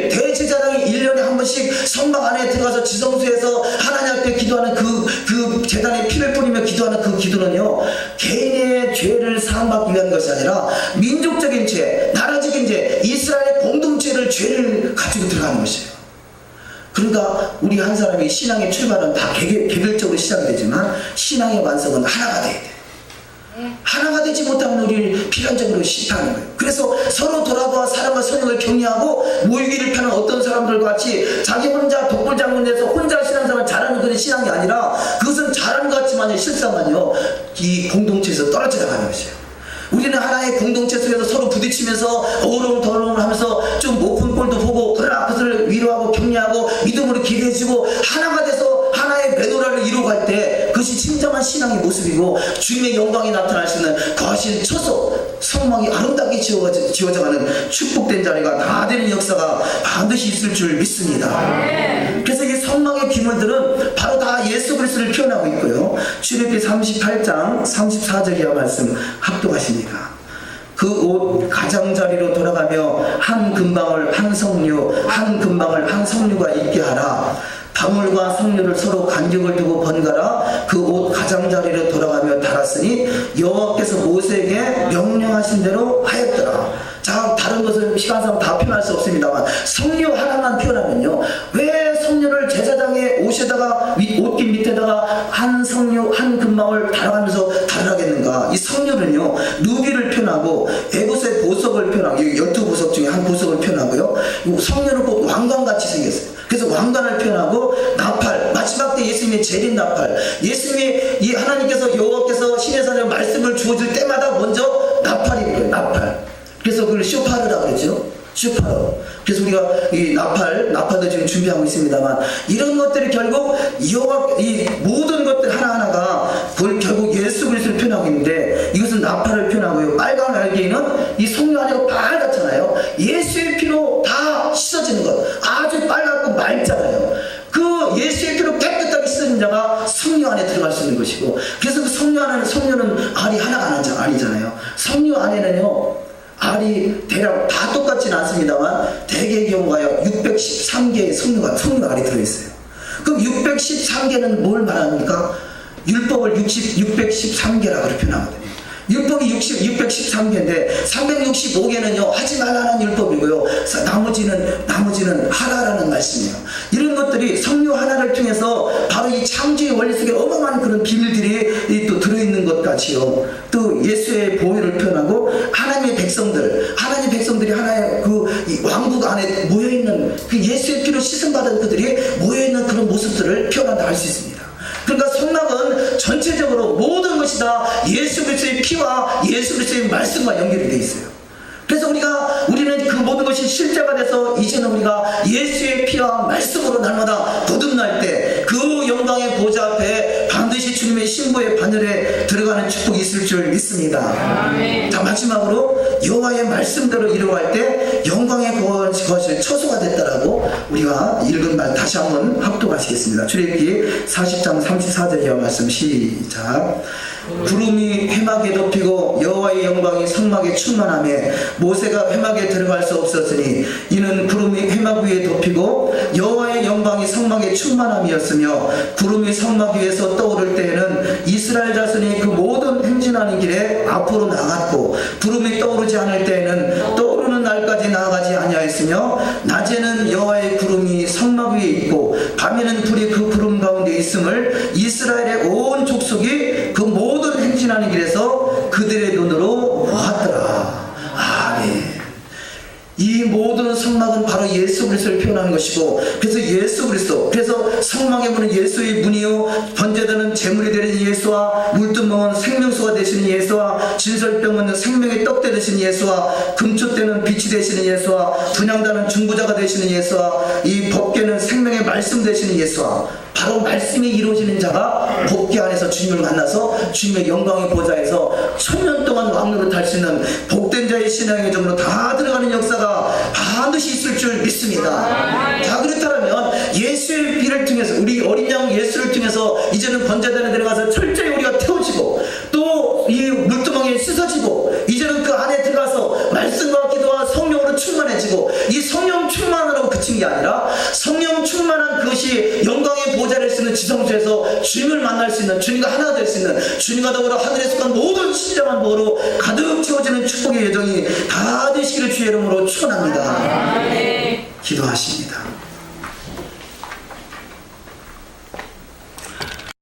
대제사장이 1년에 한 번씩 성막 안에 들어가서 지성소에서 하나님 앞에 기도하는 그 제단에 피를 뿌리며 기도하는 그 기도는요, 개인의 죄를 사함받기 위한 것이 아니라 민족적인 죄, 나라적인 죄, 이스라엘의 공동체를 죄를 가지고 들어가는 것이에요. 그러니까 우리 한 사람이 신앙의 출발은 다 개별적으로 시작이 되지만 신앙의 완성은 하나가 돼야 돼요. 하나가 되지 못하면 우리를 필연적으로 실패하는 거예요. 그래서 서로 돌아보아 사랑과 선행을 격려하고 모이기를 펴는 어떤 사람들과 같이 자기 혼자 독불장군에서 혼자 신앙생활을 잘하는 그런 신앙이 아니라 그것은 잘하는 것 같지만 실상은요, 이 공동체에서 떨어져 나가는 것이에요. 우리는 하나의 공동체 속에서 서로 부딪히면서 어우러움더러움을 하면서 좀 높은 꼴도 보고, 그러나 그것을 위로하고 격려하고 믿음으로 기대해주고 하나가 돼서 하나의 메노라를 이루어갈 때 그것이 진정한 신앙의 모습이고 주님의 영광이 나타날 수 있는 거신 처소, 성막이 아름답게 지어져가는 축복된 자리가 다 되는 역사가 반드시 있을 줄 믿습니다. 그래서 이 성막의 기물들은 바로 다 예수 그리스도를 표현하고 있고요. 출애굽기 38장 34절 이하 말씀 합독하십니다. 그 옷 가장자리로 돌아가며 한 금방울 한 석류가 있게 하라. 방울과 석류를 서로 간격을 두고 번갈아 그 옷 가장자리로 돌아가며 달았으니 여호와께서 모세에게 명령하신 대로 하였더라. 자, 다른 것은 시간상 다 표현할 수 없습니다만 석류 하나만 표현하면요, 왜 석류를 제사장의 옷에다가 옷깃 밑에다가 한 석류 한 금방울 달아가면서 달아가겠는가? 이 석류는요, 누비를 표현하고 에봇의 보석을 표현하고, 12보석 중에 한 보석을 표현하고요, 석류는 꼭 왕관같이 생겼어요. 그래서 왕관을 표현하고 나팔, 마지막 때 예수님의 재림 나팔, 예수님이 이 하나님께서 여호와께서 시내산에 말씀을 주어줄 때마다 먼저 나팔이 불어요. 나팔. 그래서 그걸 쇼파르라고 그러죠. 쇼파르. 그래서 우리가 이 나팔도 지금 준비하고 있습니다만, 이런 것들이 결국 이 모든 것들 하나하나가 결국 예수 그리스도를 표현하고 있는데, 이것은 나팔을 표현하고요. 빨간 알갱이는 이 석류 안에가 빨갛잖아요. 예수의 피로 다 씻어지는 것. 아주 빨갛고 맑잖아요. 그 예수의 피로 깨끗하게 씻어진 자가 석류 안에 들어갈 수 있는 것이고, 그래서 그 석류는 알이 하나가 아니잖아요. 석류 안에는요, 알이 대략 다 똑같지는 않습니다만 대개의 경우가요, 613개의 석류가 알이 들어있어요. 그럼 613개는 뭘 말합니까? 율법을 613개라고 표현하거든요. 율법이 613개인데 365개는요 하지 말라는 율법이고요, 나머지는 하라라는 말씀이에요. 이런 것들이 석류 하나를 통해서 바로 이 창조의 원리 속에 어마어마한 그런 비밀들이 또 들어있는 것 같이요, 또 예수의 보혈을 표현하고 하나님의 백성들이 하나의 이 왕국 안에 모여있는 그 예수의 피로 씻음받은 그들이 모여있는 그런 모습들을 표현한다 할 수 있습니다. 그러니까 성막은 전체적으로 모든 것이 다 예수 그리스도의 피와 예수 그리스도의 말씀과 연결이 되어 있어요. 그래서 우리는 그 모든 것이 실제가 돼서 이제는 우리가 예수의 피와 말씀으로 날마다 거듭날 때 그 영광의 보좌 앞에 반드시 주님의 신부의 바늘에 들어가는 축복이 있을 줄 믿습니다. 아멘. 자, 마지막으로 여호와의 말씀대로 이루어갈 때 영광의 거실 처소가 됐다라고 우리가 읽은 말 다시 한번 합독하시겠습니다. 출애굽기 40장 34절 이하 말씀 시작. 구름이 회막에 덮이고 여호와의 영광이 성막에 충만하며 모세가 회막에 들어갈 수 없었으니 이는 구름이 회막 위에 덮이고 여호와의 영광이 성막에 충만함이었으며 구름이 성막 위에서 떠오를 때에는 이스라엘 자손이 그 모든 행진하는 길에 앞으로 나갔고 구름이 떠오르지 않을 때에는 떠오르는 날까지 나아가지 아니하였으며 낮에는 여호와의 구름이 성막 위에 있고 밤에는 불이 그 구름 가운데 있음을 이스라엘의 온 족속이 그 모든 행진하는 길에서 그들의 눈으로 보았더라. 아멘. 이 모든 성막은 바로 예수 그리스도를 표현하는 것이고, 그래서 예수 그리스도, 그래서 성막의 문은 예수의 문이요 번제되는 제물이 되는 예수와 물두멍은 생명수가 되시는 예수와 진설병은 생명의 떡대 되시는 예수와 금초대는 빛이 되시는 예수와 분향단은 중보자가 되시는 예수와 이 법궤는 생명의 말씀 되시는 예수와 바로 말씀이 이루어지는 자가 법궤 안에서 주님을 만나서 주님의 영광의 보좌에서 1000년 동안 왕노릇 할 수 있는 복된 자의 신앙의 정으로 다 들어가는 역사가 반드시 있을 줄 믿습니다. 자, 그렇다면 예수의 피를 통해서 우리 어린 양 예수를 통해서 이제는 번제단에 들어가서 철저히 우리가 태워지고 또 이 물두멍에 씻어지고 이제는 그 안에 들어가서 말씀과 기도와 성령으로 충만해지고 이 성령 충만으로 그친 게 아니라 성령 충만한 그것이 영광의 보좌를 쓰는 지성소에서 주님을 만날 수 있는, 주님과 하나 될 수 있는, 주님과 더불어 하늘에 속한 모든 신령한 복으로 가득 채워지는 축복의 여정이 다 되시기를 주의 이름으로 축원합니다. 기도하십니다.